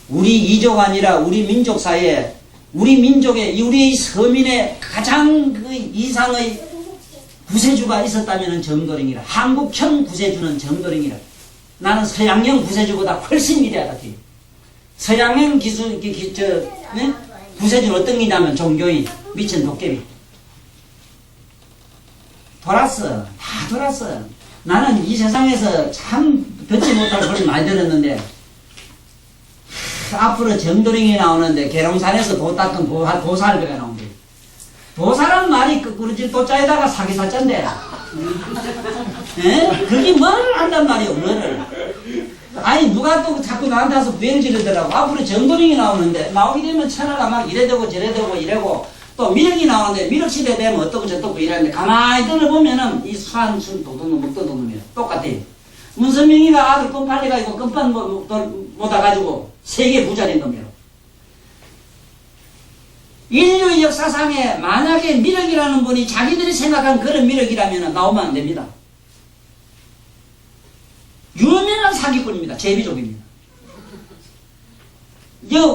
S5: 우리 이족 아니라 우리 민족 사이에 우리 민족의 우리 서민의 가장 그 이상의 구세주가 있었다면 정거령이라. 한국형 구세주는 정거령이라. 나는 서양형 구세주보다 훨씬 위대하다. 서양형 구세주는 어떤 게냐면 종교인, 미친 도깨비. 돌았어. 다 돌았어. 나는 이 세상에서 참 듣지 못할 소리 많이 들었는데 앞으로 정도령이 나오는데 계룡산에서 도 닦은 도살배가 나온대. 도사란 말이 거꾸로질 도자에다가 사기사자인데 그게 뭘 한단 말이에요. 뭐를. 아니 누가 또 자꾸 나한테 와서 부해를 지르더라고. 앞으로 정도령이 나오는데 나오게 되면 천하가 막 이래되고 저래되고 이래고 또 미륵이 나오는데 미륵시대 되면 어떻고 저떻고 이러는데 가만히 들어보면은 이 수한순 도둑놈 목도둑놈이야. 똑같아요. 문선명이가 아들 껌 팔려가지고 껌판 못 와가지고 세계 부자된 놈이야. 인류 역사상에 만약에 미륵이라는 분이 자기들이 생각한 그런 미륵이라면 나오면 안 됩니다. 유명한 사기꾼입니다. 제비족입니다.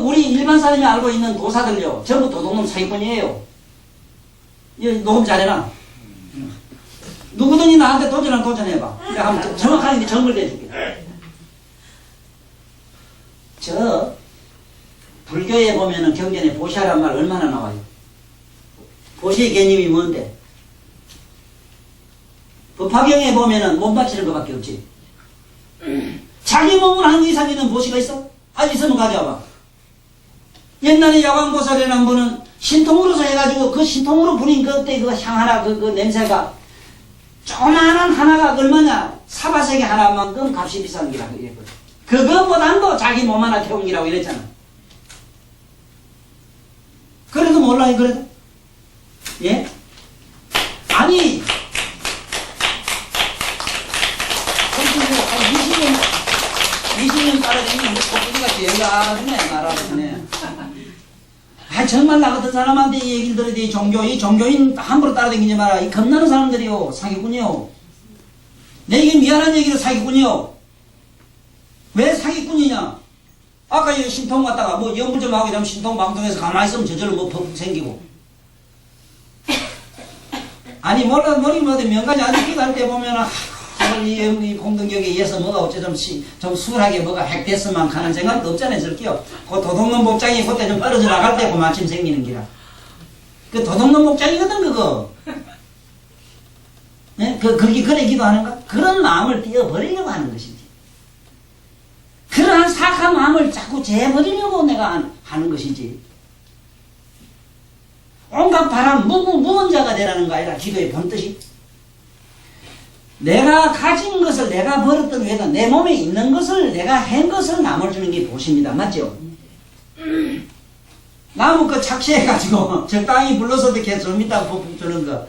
S5: 우리 일반 사람이 알고 있는 도사들요, 전부 도둑놈 사기꾼이에요. 녹음 잘해놔. 누구든지 나한테 도전해봐. 내가 한번 정확하게 정보를 내줄게. 저 불교에 보면은 경전에 보시라는 말 얼마나 나와요? 보시의 개념이 뭔데? 법화경에 보면은 못 바치는 것밖에 없지. 자기 몸을 한 이상 있는 보시가 있어? 있으면 가져와봐. 옛날에 야광보살이라는 분은 신통으로서 해가지고 그 신통으로 부린 그때 그 향 하나 그 냄새가 조그마한 하나가 얼마냐? 사바세계 하나만큼 값이 비싼 기라고 이랬거든. 그것보단도 자기 몸 하나 태운 기라고 이랬잖아. 그래도 몰라요, 그래도? 예? 아니, 한 20년 따라다니면 코끼리같이 얘가 아주네, 나라네. 정말 나 같은 사람한테 이 얘기를 들어야 돼. 이 종교인 함부로 따라다니지 마라. 이 겁나는 사람들이요, 사기꾼이요. 내게 미안한 얘기로 사기꾼이요. 왜 사기꾼이냐? 아까 이 신통 갔다가 뭐 연불 좀 하고 이러면 신통 방통해서 가만히 있으면 저절로 뭐 퍽 생기고. 아니 모르겠는데 명까지 아직도 할 때 보면은 이 공동격에 의해서 뭐가 어째 좀 수월하게 뭐가 핵됐으면 하는 생각도 없잖아요. 저렇게요. 그 도둑놈 복장이 그때 좀 떨어져 나갈 때 그 마침 생기는 기라. 그 도둑놈 복장이거든 그거. 네? 그게 그래 기도하는가? 그런 마음을 띄어버리려고 하는 것이지. 그러한 사악한 마음을 자꾸 재버리려고 내가 하는 것이지. 온갖 바람, 무언 자가 되라는 거 아니라 기도의 본뜻이. 내가 가진 것을 내가 벌었던 외에도 내 몸에 있는 것을 내가 한 것을 남을 주는 게 보십니다. 맞죠? 나무 그 착시해가지고 적당히 불러서도 계속 있다 주는 거.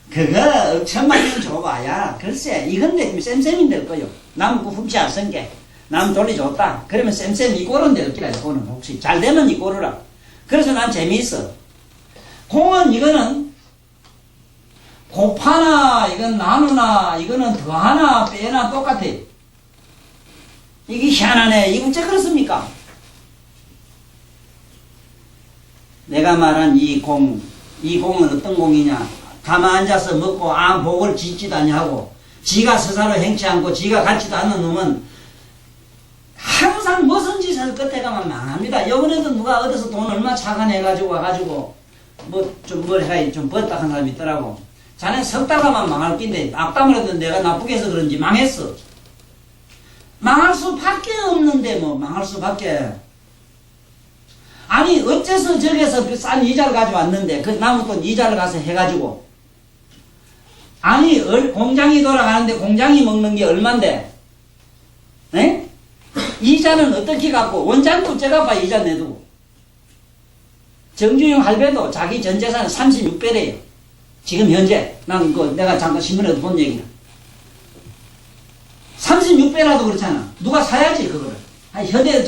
S5: 그거 천만 년 줘봐야 글쎄 이건데 쌤쌤이 될 거요. 나무 그 훔치 안 쓴 게 남 돌려줬다. 그러면 쌤쌤 이 꼴은 될 기라. 이거는 혹시 잘 되면 이 꼴이라. 그래서 난 재미있어. 공은 이거는 곱하나 이건 나누나 이거는 더하나 빼나 똑같아. 이게 희한하네. 이거 어째 그렇습니까? 내가 말한 이 공은 어떤 공이냐? 가만 앉아서 먹고 복을 짓지도 아니하고 지가 스스로 행치 않고 지가 갖지도 않는 놈은 항상 무슨 짓을 끝에 가면 망합니다. 이번에도 누가 어디서 돈 얼마 차관해가지고 와가지고 뭘 해가 좀 벌었다 한 사람이 있더라고. 자네 석 달가만 망할 낀데 악담을 해도 내가 나쁘게 해서 그런지 망했어. 망할 수밖에 없는데 뭐 망할 수밖에. 아니 어째서 저기서 그 싼 이자를 가져왔는데 그 나무돈 이자를 가서 해가지고 아니 공장이 돌아가는데 공장이 먹는 게 얼만데 에? 이자는 어떻게 갖고 원장도 어째가 봐 이자 내두고 정주영 할배도 자기 전 재산은 36배래요. 지금 현재 내가 잠깐 신문에도 본 얘기야. 36배라도 그렇잖아. 누가 사야지 그거를. 아니 현대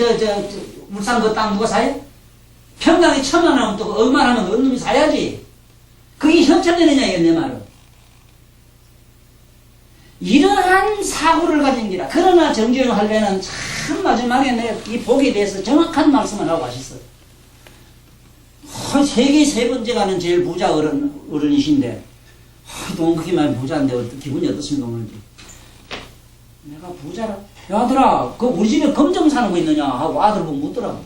S5: 울산 그 땅 누가 사요? 평당에 1,000만 원 하면 또 얼마 하면 어느 놈이 사야지. 그게 현찰되느냐 이게 내 말은. 이러한 사고를 가진 기라. 그러나 정주영 할배는 참 마지막에 내 이 복에 대해서 정확한 말씀을 하고 가셨어. 세계 세 번째 가는 제일 부자 어른이신데 돈 그렇게 많이 부자인데 기분이 어떻습니까 오늘? 내가 부자라? 야 아들아 그 우리 집에 검정 사는 거 있느냐 하고 아들 보고 묻더라고.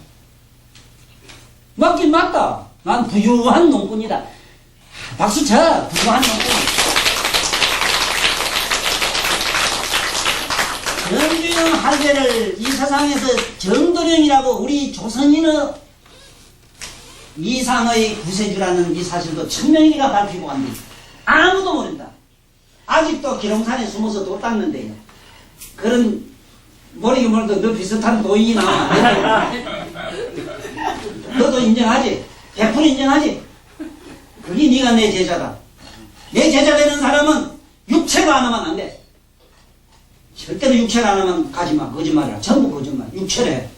S5: 맞긴 맞다. 난 부유한 농꾼이다. 박수 쳐. 부유한 농꾼. 정주영 할배를 이 세상에서 정도령이라고 우리 조선인의 이상의 구세주라는 이 사실도 천명이가 밝히고 왔는데 아무도 모른다. 아직도 기롱산에 숨어서 돌 닦는데요. 그런 모르긴 모르도 너 비슷한 도인이 나와. 너도 인정하지? 100% 인정하지? 그게 네가 내 제자다. 내 제자 되는 사람은 육체가 안 하면 안 돼. 절대로 육체를 안 하면 가지마. 거짓말이야. 전부 거짓말. 육체래.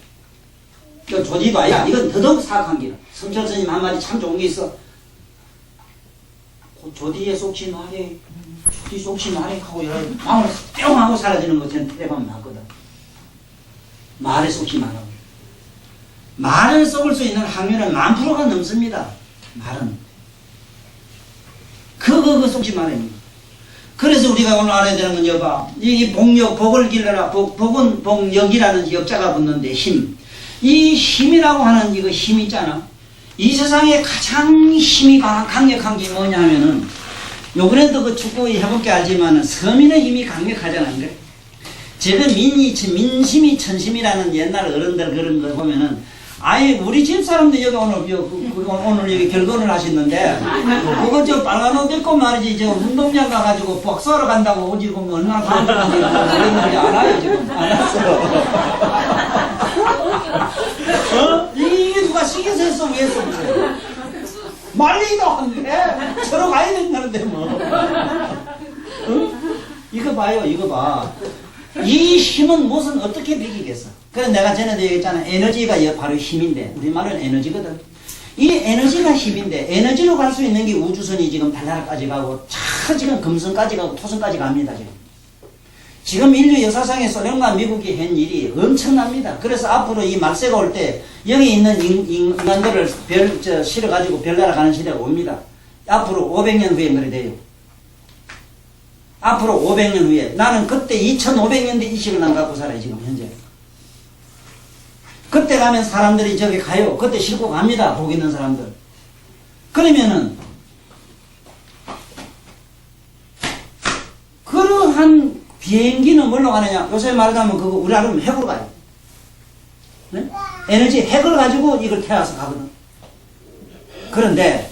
S5: 조지도 아니야. 이건 더더욱 사악한 기라. 성철 스님 한마디 참 좋은 게 있어. 조디에 속지 말해. 조디 속지 말해. 하고 마음을 뿅 하고 사라지는 거 저는 텔레폰 나거든. 말에 속지 말라고. 말을 썩을 수 있는 확률은 10,000%가 넘습니다. 말은. 그거 속지 말아요. 그래서 우리가 오늘 알아야 되는 건 여봐. 이 복력, 복을 길러라. 복은 복력이라는 역자가 붙는데 힘. 이 힘이라고 하는 이거 힘 있잖아. 이 세상에 가장 힘이 강력한 게 뭐냐 하면은, 요번에도 그 축구 해볼게 알지만은 서민의 힘이 강력하잖아. 그래? 제가 민심이 천심이라는 옛날 어른들 그런 거 보면은, 아이, 우리 집 사람들 여기 오늘, 오늘 여기 결혼을 하셨는데, 그거 저 빨간 옷 입고 말이지, 저 운동장 가가지고 복수하러 간다고 오지 보면 얼마나 감동한지 그런지 알아요, 지금. 알았어. 이게 누가 신경 써서 왜 했어, 그래? 말리도 안 돼. 저러 가야 된다는데, 뭐. 이거 봐요, 이거 봐. 이 힘은 무슨 어떻게 비기겠어? 그래서 내가 전에도 얘기했잖아. 에너지가 바로 힘인데, 우리말은 에너지거든. 이 에너지가 힘인데, 에너지로 갈 수 있는 게 우주선이 지금 달나라까지 가고, 지금 금성까지 가고, 토성까지 갑니다, 지금. 지금 인류 역사상에 소련과 미국이 한 일이 엄청납니다. 그래서 앞으로 이 말세가 올 때, 여기 있는 인간들을 실어가지고 별나라 가는 시대가 옵니다. 앞으로 500년 후에 그래 돼요. 앞으로 500년 후에. 나는 그때 2500년대 이식을 난 갖고 살아요, 지금 현재. 그때 가면 사람들이 저기 가요. 그때 싣고 갑니다, 복 있는 사람들. 그러면은, 그러한 비행기는 뭘로 가느냐? 요새 말하자면 그거 우리나라는 핵으로 가요. 네? 에너지 핵을 가지고 이걸 태워서 가거든. 그런데,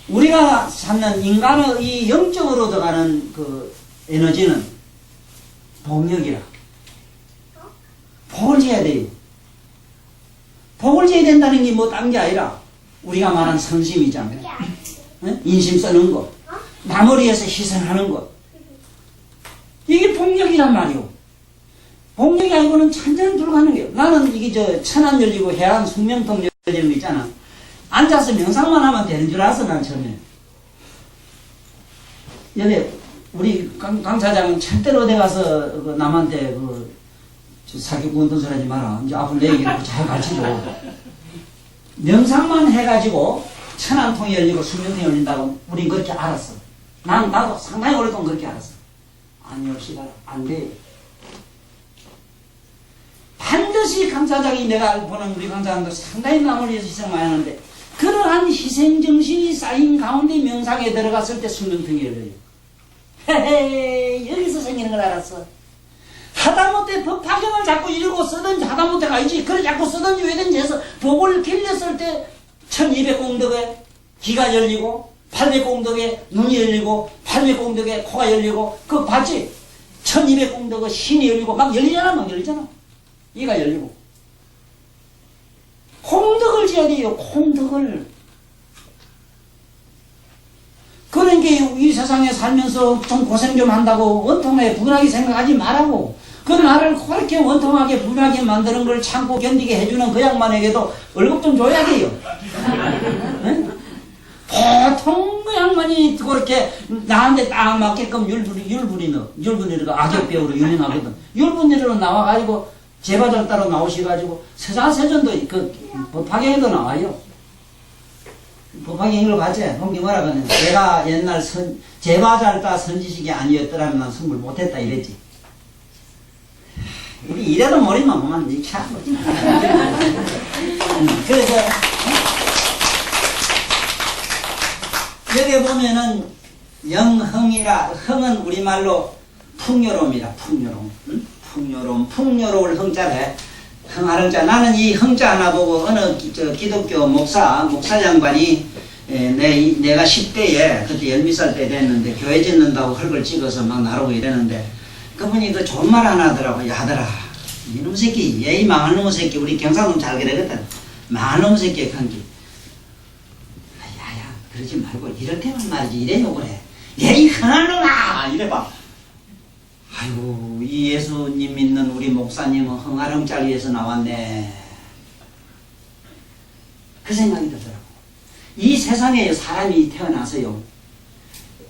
S5: 우리가 찾는 인간의 이 영적으로 들어가는 그 에너지는 복력이라. 복을 지어야 돼요. 복을 지어야 된다는 게 뭐 딴 게 아니라 우리가 말한 선심이잖아요. 네? 인심 쓰는 거. 남을 위해서 희생하는 것. 이게 복력이란 말이오. 복력이 아니고는 천천히 들어가는 거예요. 나는 이게 저 천안 열리고 해안 숙명통 열리는 거 있잖아. 앉아서 명상만 하면 되는 줄 알았어, 난 처음에. 여기, 우리 강 사장은 절대로 어디 가서 그 남한테 사기꾼 운동 소리 하지 마라. 이제 앞으로 내 얘기를 잘 가르쳐줘. 명상만 해가지고 천안통이 열리고 숙명통이 열린다고 우린 그렇게 알았어. 나도 상당히 오랫동안 그렇게 알았어. 안 열시다. 안 돼. 반드시 강 사장이 내가 보는 우리 강 사장도 상당히 남을 위해서 희생 많이 하는데, 그러한 희생정신이 쌓인 가운데 명상에 들어갔을 때 숙명통이 열려요. 헤헤, 여기서 생기는 걸 알았어. 하다못해 법화경을 자꾸 이러고 쓰든지 하다못해 가야지. 그래 자꾸 쓰든지 왜든지 해서 복을 길렸을 때 1200공덕에 귀가 열리고 800공덕에 눈이 열리고 800공덕에 코가 열리고 그거 봤지? 1200공덕에 신이 열리고 막 열리잖아. 막 열리잖아. 이가 열리고. 공덕을 지어야 돼요. 공덕을. 그러니까 이 세상에 살면서 좀 고생 좀 한다고 원통하게 분하게 생각하지 말라고. 그 나를 그렇게 원통하게 분하게 만드는 걸 참고 견디게 해주는 그 양반에게도 월급 좀 줘야 돼요. 네? 보통 그 양반이 그렇게 나한테 딱 맞게끔 율분이가 악역 배우로 유명하거든. 율분이로 나와가지고 제바잘 따로 나오셔가지고 세자세전도 그 법화경에도 나와요. 법화경 이걸 봤지? 홍기 뭐라 그러냐. 내가 옛날 제바잘 따 선지식이 아니었더라면 난 선물 못했다 이랬지. 우리 이래도 머리만 보면 이렇게 하는 거지. 그래서 여기 보면은 영흥이라, 흥은 우리말로 풍요로움이라. 풍요로움. 응? 풍요로울 흥자래. 흥하릉자. 나는 이 흥자 하나 보고 어느 기독교 목사 양반이 내가 10대에 그때 12살 때 됐는데 교회 짓는다고 흙을 찍어서 막 나르고 이랬는데 그분이 그 좋은 말 하나 하더라고. 야들아, 이놈 새끼, 예의 망한 놈 새끼. 우리 경상도 잘 그러거든. 망한 놈 새끼 kan기. 야야, 그러지 말고 이렇게만 말이지. 이래 욕을 해. 예의 흔한 놈아! 이래봐. 아이고, 이 예수님 믿는 우리 목사님은 흥하릉자리에서 나왔네. 그 생각이 들더라고. 이 세상에 사람이 태어나서요,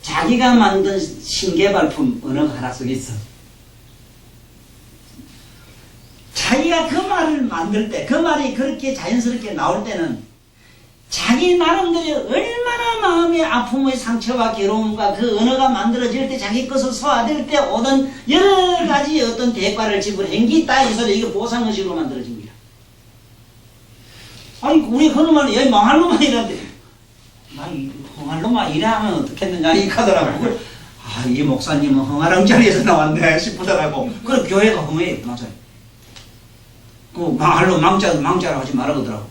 S5: 자기가 만든 신개발품 언어가 하나 씩 있어. 자기가 그 말을 만들 때, 그 말이 그렇게 자연스럽게 나올 때는 자기 나름대로 얼마나 마음의 아픔의 상처와 괴로움과 그 언어가 만들어질 때 자기 것을 소화될 때 오던 여러 가지 어떤 대가를 지불한 게 있다. 이 소리, 이거 보상의식으로 만들어진 거야. 아니, 우리 그런 말은 여기 망할 놈만 이런데, 망할 놈만 이래 하면 어떻겠느냐, 이 카더라고. 아, 이 목사님은 흥하랑 자리에서 나왔네 싶더라고. 그래, 교회가 흥해, 맞아요. 그 망할로 망자로 하지 말아 그러더라고.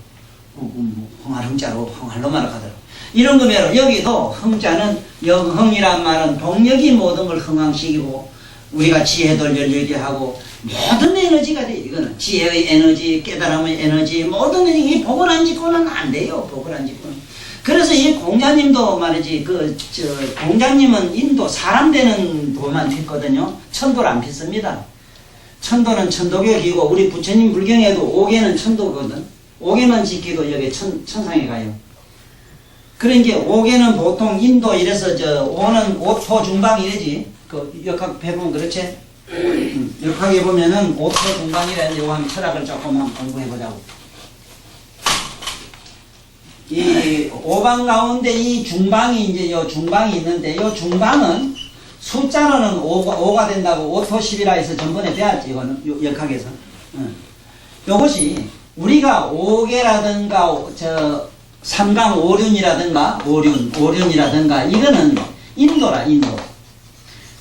S5: 흥자로 흥할로 말하더라고. 이런 거면 여기도 흥자는 영흥이란 말은 동력이 모든 걸 흥황시키고 우리가 지혜도 열리게 하고 모든 에너지가 돼. 이거는 지혜의 에너지, 깨달음의 에너지, 모든 이 복을 안 짓고는 안 돼요. 복을 안 짓고는. 그래서 이 공자님도 말이지, 공자님은 인도 사람 되는 도만 폈거든요. 천도를 안 폈습니다. 천도는 천도교이고 우리 부처님 불경에도 5개는 천도거든. 5개만 지키고 여기 천상에 가요. 그러니까 5개는 보통 인도 이래서 5는 5토 중방 이래지. 그 역학 배분 그렇지? 역학에 보면은 5토 중방이라는데 요거 한번 철학을 조금만 공부해보자고. 이 5방 가운데 이 중방이 이제 요 중방이 있는데 요 중방은 숫자로는 5가 된다고 5토 10이라 해서 전번에 배웠지. 이거는 역학에서. 요것이 우리가 5개라든가 삼강 오륜이라든가 오륜이라든가 이거는 인도라. 인도.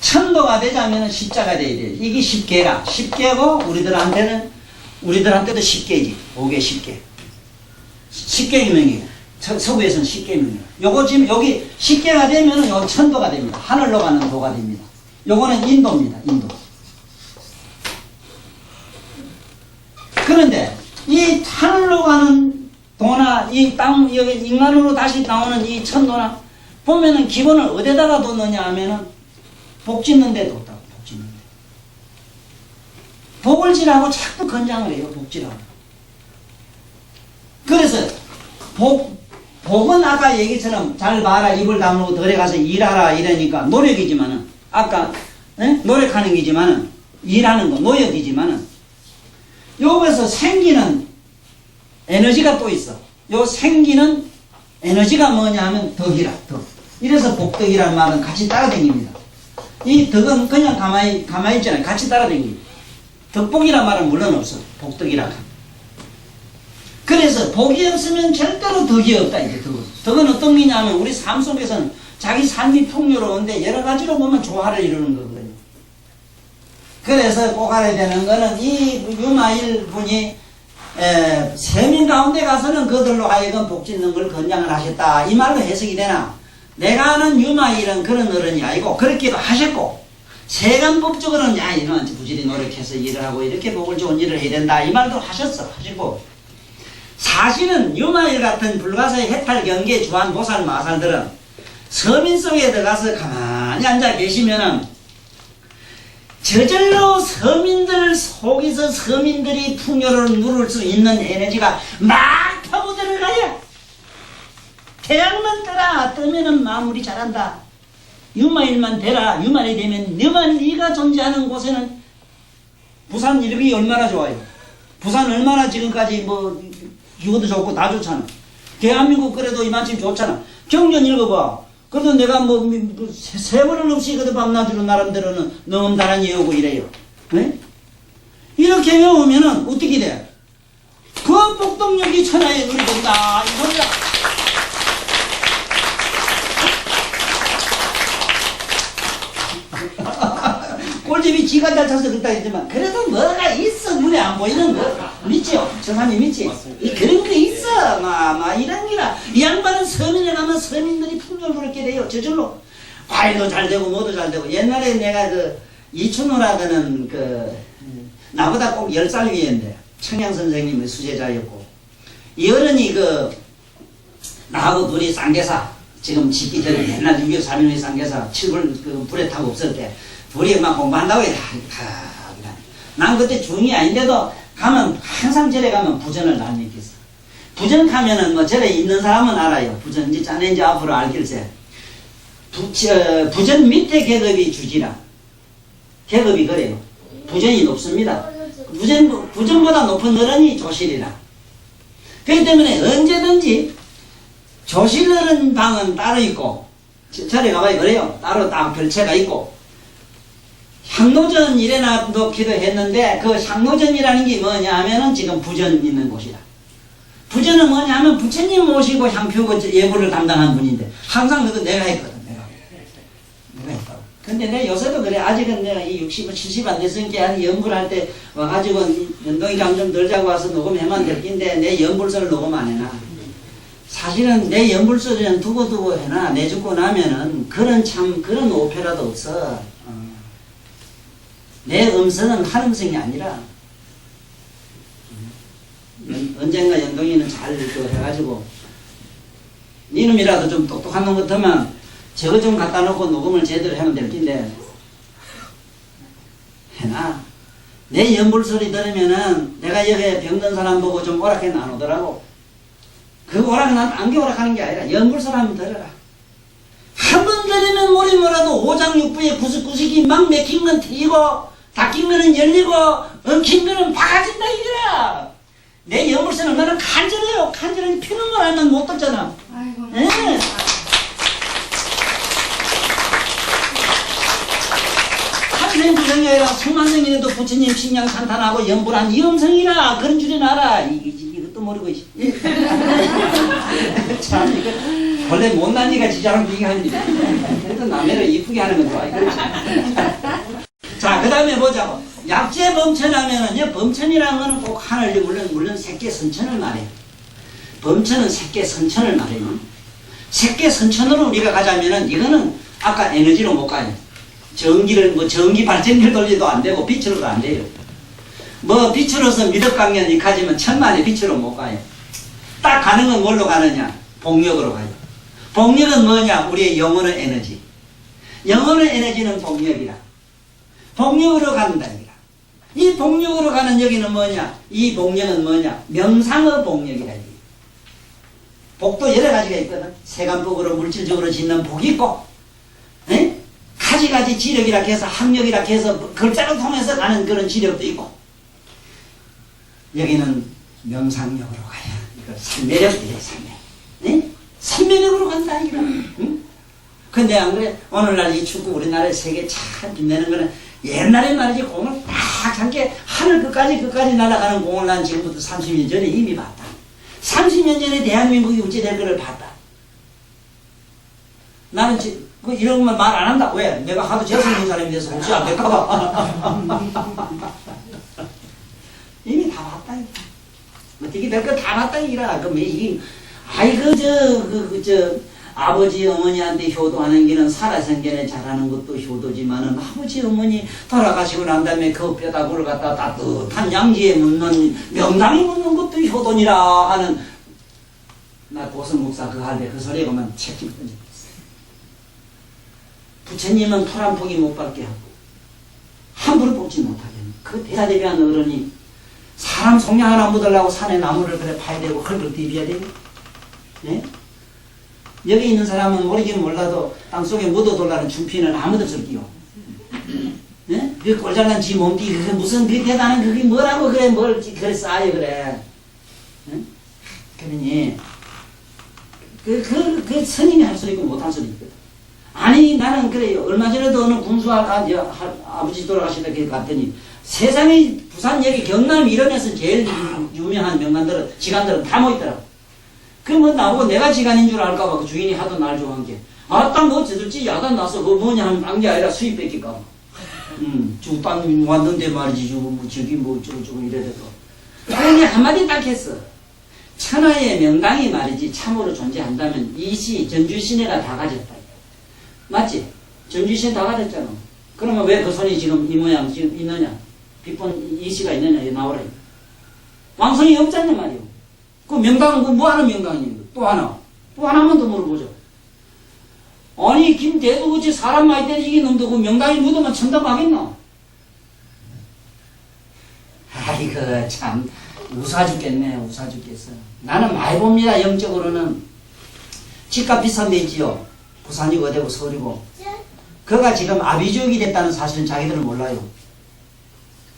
S5: 천도가 되자면 십자가 돼야 돼. 이게 10개가 10개고 우리들한테도 10개지. 5개 10개. 10개명이에요. 서구에서는 10개명이에요. 요거 지금 여기 10개가 되면은 요 천도가 됩니다. 하늘로 가는 도가 됩니다. 요거는 인도입니다. 인도. 그런데 이 하늘로 가는 도나 이 땅, 여기 인간으로 다시 나오는 이 천도나 보면은 기본을 어디다가 뒀느냐 하면은 복 짓는 데 뒀다고. 복 짓는 데. 복을 지라고 자꾸 권장을 해요. 복 지라고. 그래서 복은 아까 얘기처럼 잘 봐라, 입을 다물고 덜에 가서 일하라 이러니까 노력이지만은 아까 노력하는 게지만은 일하는 거 노역이지만은 여기서 생기는 에너지가 또 있어. 요 생기는 에너지가 뭐냐 하면 덕이라, 덕. 이래서 복덕이라는 말은 같이 따라다닙니다. 이 덕은 그냥 가만히 있잖아요. 같이 따라다닙니다. 덕복이란 말은 물론 없어. 복덕이라. 그래서 복이 없으면 절대로 덕이 없다. 이제 덕은. 덕은 어떤 의미냐면 우리 삶 속에서는 자기 삶이 풍요로운데 여러 가지로 보면 조화를 이루는 거거든요. 그래서 꼭 알아야 되는 거는 이 유마일 분이 세민 가운데 가서는 그들로 하여금 복 짓는 걸 권장을 하셨다. 이 말로 해석이 되나? 내가 아는 유마일은 그런 어른이 아니고 그렇게도 하셨고 세간법적으로는 야 이런 부지런히 노력해서 일을 하고 이렇게 복을 좋은 일을 해야 된다. 이 말도 하시고 사실은 유마일 같은 불가사의 해탈 경계 주한 보살 마살들은 서민 속에 들어가서 가만히 앉아 계시면은 저절로 서민들 속에서 서민들이 풍요를 누릴 수 있는 에너지가 막 파고 들어가요. 태양만 뜨면은 마무리 잘한다. 유마일만 되라. 유마일이 되면 네가 존재하는 곳에는 부산 이름이 얼마나 좋아요. 부산 얼마나 지금까지 뭐 기후도 좋고 다 좋잖아. 대한민국 그래도 이만큼 좋잖아. 경전 읽어봐. 그래도 내가 세월은 없이 그래도 밤낮으로 나름대로는 넘다란 예우고 이래요. 네? 이렇게 외우면은 어떻게 돼? 그 복동력이 천하에 눈이 된다. 이 소리야. 꼴집이 지가 잘 차서 그렇다 했지만 그래도 뭐가 있어. 눈에 안 보이는 거 믿지요? 저사님 믿지? 그런 게 있어. 이런 기라. 이 양반은 서민에 가면 서민들이 풍요를 부르게 돼요. 저절로 과일도 잘 되고 뭐도 잘 되고. 옛날에 내가 이춘호라는 나보다 꼭 10살 위인데 청양 선생님의 수제자였고 이 어른이 나하고 둘이 쌍계사 지금 짓기 전에 옛날 6.25 3.1 쌍계사 칠불 불에 타고 없을 때 둘이 막 공부한다고 해. 난 그때 중이 아닌데도 가면 항상 절에 가면 부전을 날 믿겠어. 부전하면은 뭐 저래 있는 사람은 알아요. 부전 이제 자네 이제 앞으로 알길세. 부전 밑에 계급이 주지라. 계급이 그래요. 부전이 높습니다. 부전보다 높은 어른이 조실이라. 그렇기 때문에 언제든지 조실어른 방은 따로 있고 절에 가봐야 그래요. 따로 딱 별채가 있고 향로전 이래나 놓기도 했는데 그 향로전이라는 게 뭐냐 하면은 지금 부전 있는 곳이라. 부전은 뭐냐 하면 부처님 모시고 향표고 예불을 담당한 분인데 항상 그거 내가 했거든. 내가 했다고. 근데 내 요새도 그래. 아직은 내가 이 60, 70 안 됐으니까 한 연불 할 때 와가지고 연동이 감좀 덜 자고 와서 녹음하면 될 낀데 내 연불서를 녹음 안 해놔. 사실은 내 연불서는 두고두고 해놔. 내 죽고 나면은 그런 오페라도 없어. 내 음성은 한 음성이 아니라 언젠가 연동이는 잘 해가지고 니놈이라도 좀 똑똑한 놈 같으면 저거 좀 갖다 놓고 녹음을 제대로 하면 될 텐데 해놔. 내 연불소리 들으면은 내가 여기 병든 사람 보고 좀 오락해 안 오더라고. 그 오락은 안개 오락하는 게 아니라 연불소리 한번 들어라. 한 번 들으면 모리 뭐라도 오장육부에 구석구석이 막 맥힌 건 트이고 닫힌 거는 열리고 엉킨 거는 박아진다 이거라. 내 연불소는 얼마나 간절해요. 간절하게 피는 걸 알면 못 듣잖아.
S2: 아이고.
S5: 예. 한생 부성이 아니라 성만성이라도 부처님 신양 산탄하고 연불한 이 음성이라 그런 줄은 알아. 이것도 모르고 참 이거 원래 못난이가 지자랑 비교합니다. 그래도 남해를 이쁘게 하는 건 좋아. 자, 그 다음에 보자고. 약재 범천하면은 범천이라는 거는 꼭 하늘 물론 색계 선천을 말해. 범천은 색계 선천을 말해요. 색계 선천으로 우리가 가자면은 이거는 아까 에너지로 못 가요. 전기 발전기를 돌려도 안 되고 빛으로도 안 돼요. 뭐 빛으로서 미덕강연 이까지면 천만의 빛으로 못 가요. 딱 가는 건 뭘로 가느냐? 복력으로 가요. 복력은 뭐냐? 우리의 영혼의 에너지. 영혼의 에너지는 복력이라. 복력으로 간다 이라. 이 복력으로 가는 여기는 뭐냐? 이 복력은 뭐냐? 명상의 복력이라. 복도 여러 가지가 있거든. 세간복으로 물질적으로 짓는 복이 있고, 에? 가지가지 지력이라 해서 학력이라 해서 글자로 통해서 가는 그런 지력도 있고, 여기는 명상력으로 가야. 이거 삼매력이래, 삼매력. 네? 삼매력으로 간다, 이거. 응? 근데 안 그래? 오늘날 이 축구 우리나라의 세계 참 빛내는 거는 옛날에 말이지 공을 딱 함께 하늘 끝까지 날아가는 공을 난 지금부터 30년 전에 이미 봤다. 30년 전에 대한민국이 어찌 될 거를 봤다. 나는 이런 말 안 한다. 왜? 내가 하도 재수있는 사람이 돼서 혹시 안 될까봐. 이미 다 봤다. 어떻게 될 거 다 봤다. 이라. 그럼 이게, 아버지, 어머니한테 효도하는 길은 살아생전에 잘하는 것도 효도지만은 아버지, 어머니 돌아가시고 난 다음에 그 뼈다구를 갖다 따뜻한 양지에 묻는, 명당에 묻는 것도 효도니라 하는, 나 고성 목사 그 할 때 그 소리에 보면 책임 던져. 부처님은 풀 한 포기 못 밟게 하고 함부로 뽑지 못하게 하는 그 대사대비한 어른이 사람 속량 하나 묻으려고 산에 나무를 그래 파야 되고 흙을 디벼야 되고, 예? 여기 있는 사람은 모르긴 몰라도 땅속에 묻어둘라는 준피는 아무도 없을게요. 예? 그 꼴잘난 지 몸띠 그게 무슨 그 대단한 그게 뭐라고 그래 그래 쌓여 그래. 예? 그러니 그 스님이 할 소리 있고 못할 소리 있거든. 아니 나는 그래요. 얼마 전에도 어느 군수가 아버지 돌아가시다 갔더니 세상에 부산 여기 경남 이런에서 제일 유명한 명관들은 지간들은 다 모이더라고. 그러면 나보고 내가 지간인 줄 알까봐 그 주인이 하도 날 좋아한 게 아따 뭐 저들지 야단 나서 그거 뭐냐 하면 딴 게 아니라 수입 뺏길까봐. 주 땅 왔는데 말이지 저기 뭐 저거 이래대도. 그런데 한마디 딱 했어. 천하의 명당이 말이지 참으로 존재한다면 이 시 전주시내가 다 가졌다. 맞지? 전주시내 다 가졌잖아. 그러면 왜 그 손이 지금 이 모양 지금 있느냐? 비폰 이 시가 있느냐? 여기 나오라. 왕성이 없잖냐 말이오. 그 명당은 그 뭐 하는 명당이냐? 또 하나만 더 물어보죠. 아니 김대도 그치 사람 많이 때리기 놈도 그 명당이 묻으면 천당 가겠나? 아이고 참 우사 죽겠네, 우사 죽겠어. 나는 많이 봅니다, 영적으로는. 집값 비싼 데 있지요. 부산이고 어디고 서울이고. 그가 지금 아비주역이 됐다는 사실은 자기들은 몰라요.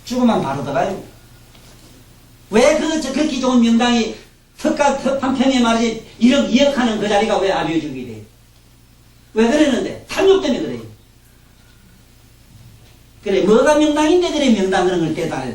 S5: 죽으면 바로 들어가요. 왜 그렇게 좋은 명당이 턱 한 평에 말이지 1억 2억 하는 그 자리가 왜 아비주역이 돼요? 왜 그랬는데? 탐욕 때문에 그래요. 그래, 뭐가 명당인데 그래 명당 그런 걸 떼다.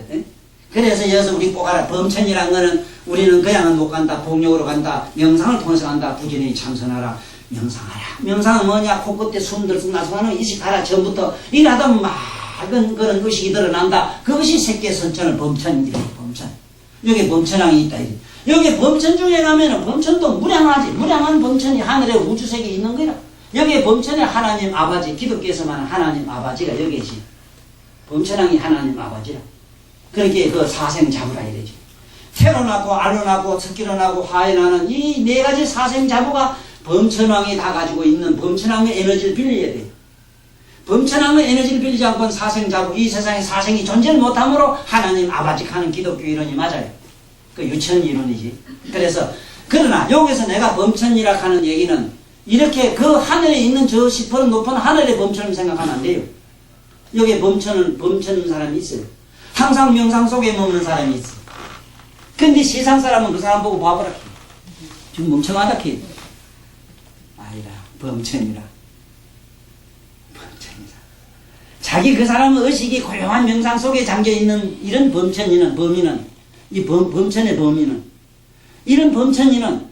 S5: 그래서 여기서 우리 꼭 알아. 범천이란 거는 우리는 그냥은 못 간다. 복력으로 간다. 명상을 통해서 간다. 부지런히 참선하라. 명상하라. 명상은 뭐냐? 코끝에 숨 들숨 나서가는 의식하라. 전부터 일하다 보면 맑은 그런 의식이 드러난다. 그것이 새끼의 선천을 범천이래. 범천. 여기 범천왕이 있다. 여기 범천 중에 가면은 범천도 무량하지. 무량한 범천이 하늘에 우주세계에 있는 거야. 여기에 범천에 하나님 아버지, 기독교에서 말하는 하나님 아버지가 여기지. 범천왕이 하나님 아버지라. 그렇게 그 사생 자부라 이래죠. 태로 나고 알로 나고 석기로 나고 화에 나는 이 네 가지 사생 자부가 범천왕이 다 가지고 있는 범천왕의 에너지를 빌려야 돼요. 범천왕의 에너지를 빌리지 않고는 사생 자부, 이 세상에 사생이 존재를 못함으로 하나님 아버지 하는 기독교 이론이 맞아요. 그 유천 이론이지. 그래서 그러나 여기서 내가 범천이라 하는 얘기는 이렇게 그 하늘에 있는 저 시퍼런 높은 하늘의 범천을 생각하면 안 돼요. 여기에 범천 사람이 있어요. 항상 명상 속에 머무는 사람이 있어. 근데 세상 사람은 그 사람 보고 바보라. 지금 멍청하다 캐. 아니라 범천이라. 범천이라. 자기 그 사람의 의식이 고요한 명상 속에 잠겨있는 이런 범인은 이 범천의 범인은 이런 범천이는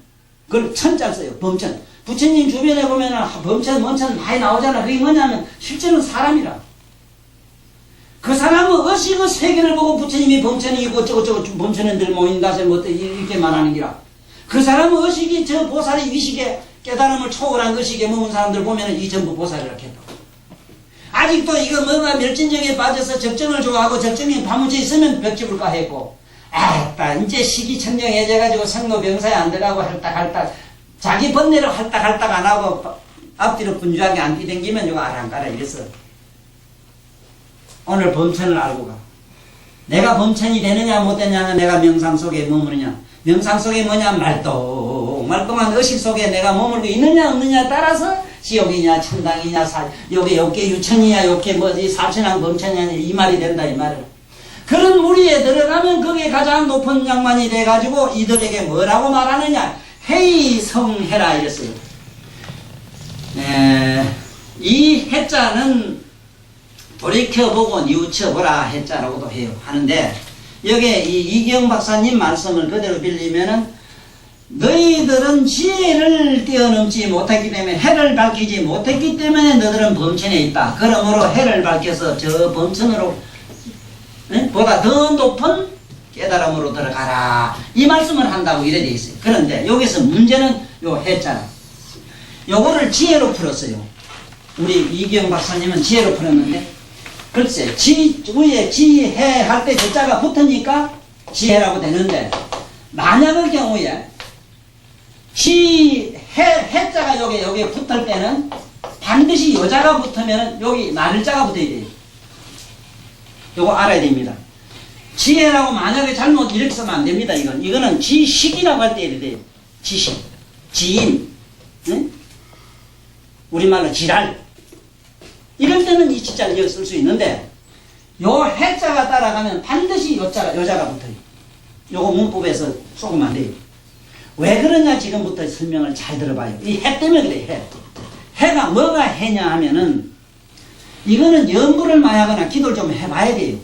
S5: 그걸 천자를 써요. 범천. 부처님 주변에 보면은 범천, 원천 많이 나오잖아. 그게 뭐냐면 실제로는 사람이라. 그 사람의 의식의 세계를 보고 부처님이 범천이고 어쩌고저쩌고 범천인들 모인다 해서 뭐 이렇게 말하는 기라. 그 사람의 의식이 저 보살의 위식에 깨달음을 초월한 의식에 머문 사람들 보면은 이 전부 보살이라고 했다. 아직도 이거 뭔가 멸진정에 빠져서 적정을 좋아하고 적정이 파묻혀 있으면 벽집을까 했고, 아따 이제 시기천정해져가지고 생로병사에 안 들어가고 할딱 자기 번뇌로 할딱 안 하고 앞뒤로 분주하게 안 뛰댕기면 이거 아랑까라 이랬어. 오늘 범천을 알고 가. 내가 범천이 되느냐 못 되느냐는 내가 명상 속에 머무르냐. 명상 속에 뭐냐? 말똥한 의식 속에 내가 머물고 있느냐 없느냐에 따라서 지옥이냐 천당이냐 요게 유천이냐 요게 뭐지 사천왕 범천이냐 이 말이 된다 이 말을. 그런 무리에 들어가면 거기에 가장 높은 양반이 돼가지고 이들에게 뭐라고 말하느냐. 해이성해라 이랬어요. 이 해자는 돌이켜보고 뉘우쳐보라 해자라고도 해요. 하는데 여기에 이경 박사님 말씀을 그대로 빌리면은 너희들은 지혜를 뛰어넘지 못했기 때문에 해를 밝히지 못했기 때문에 너희들은 범천에 있다. 그러므로 해를 밝혀서 저 범천으로 보다 더 높은 깨달음으로 들어가라. 이 말씀을 한다고 이래 돼 있어요. 그런데 여기서 문제는 요 해자라. 요거를 지혜로 풀었어요. 우리 이경 박사님은 지혜로 풀었는데 글쎄 위에 지혜 할 때 저자가 붙으니까 지혜라고 되는데 만약의 경우에 해자가 여기에 붙을 때는 반드시 여자가 붙으면 여기 날자가 붙어야 돼요. 요거 알아야 됩니다. 지혜라고 만약에 잘못 이렇게 쓰면 안 됩니다. 이거는 지식이라고 할 때 이래 돼요. 지식, 지인, 응? 우리말로 지랄. 이럴 때는 이 지자를 여기 쓸 수 있는데 요 해자가 따라가면 반드시 여자가 붙어요. 요거 문법에서 쏘면 안 돼요. 왜 그러냐 지금부터 설명을 잘 들어봐요. 이 해 때문에 그래요. 해. 해가 뭐가 해냐 하면은 이거는 연구를 많이 하거나 기도를 좀 해봐야 돼요.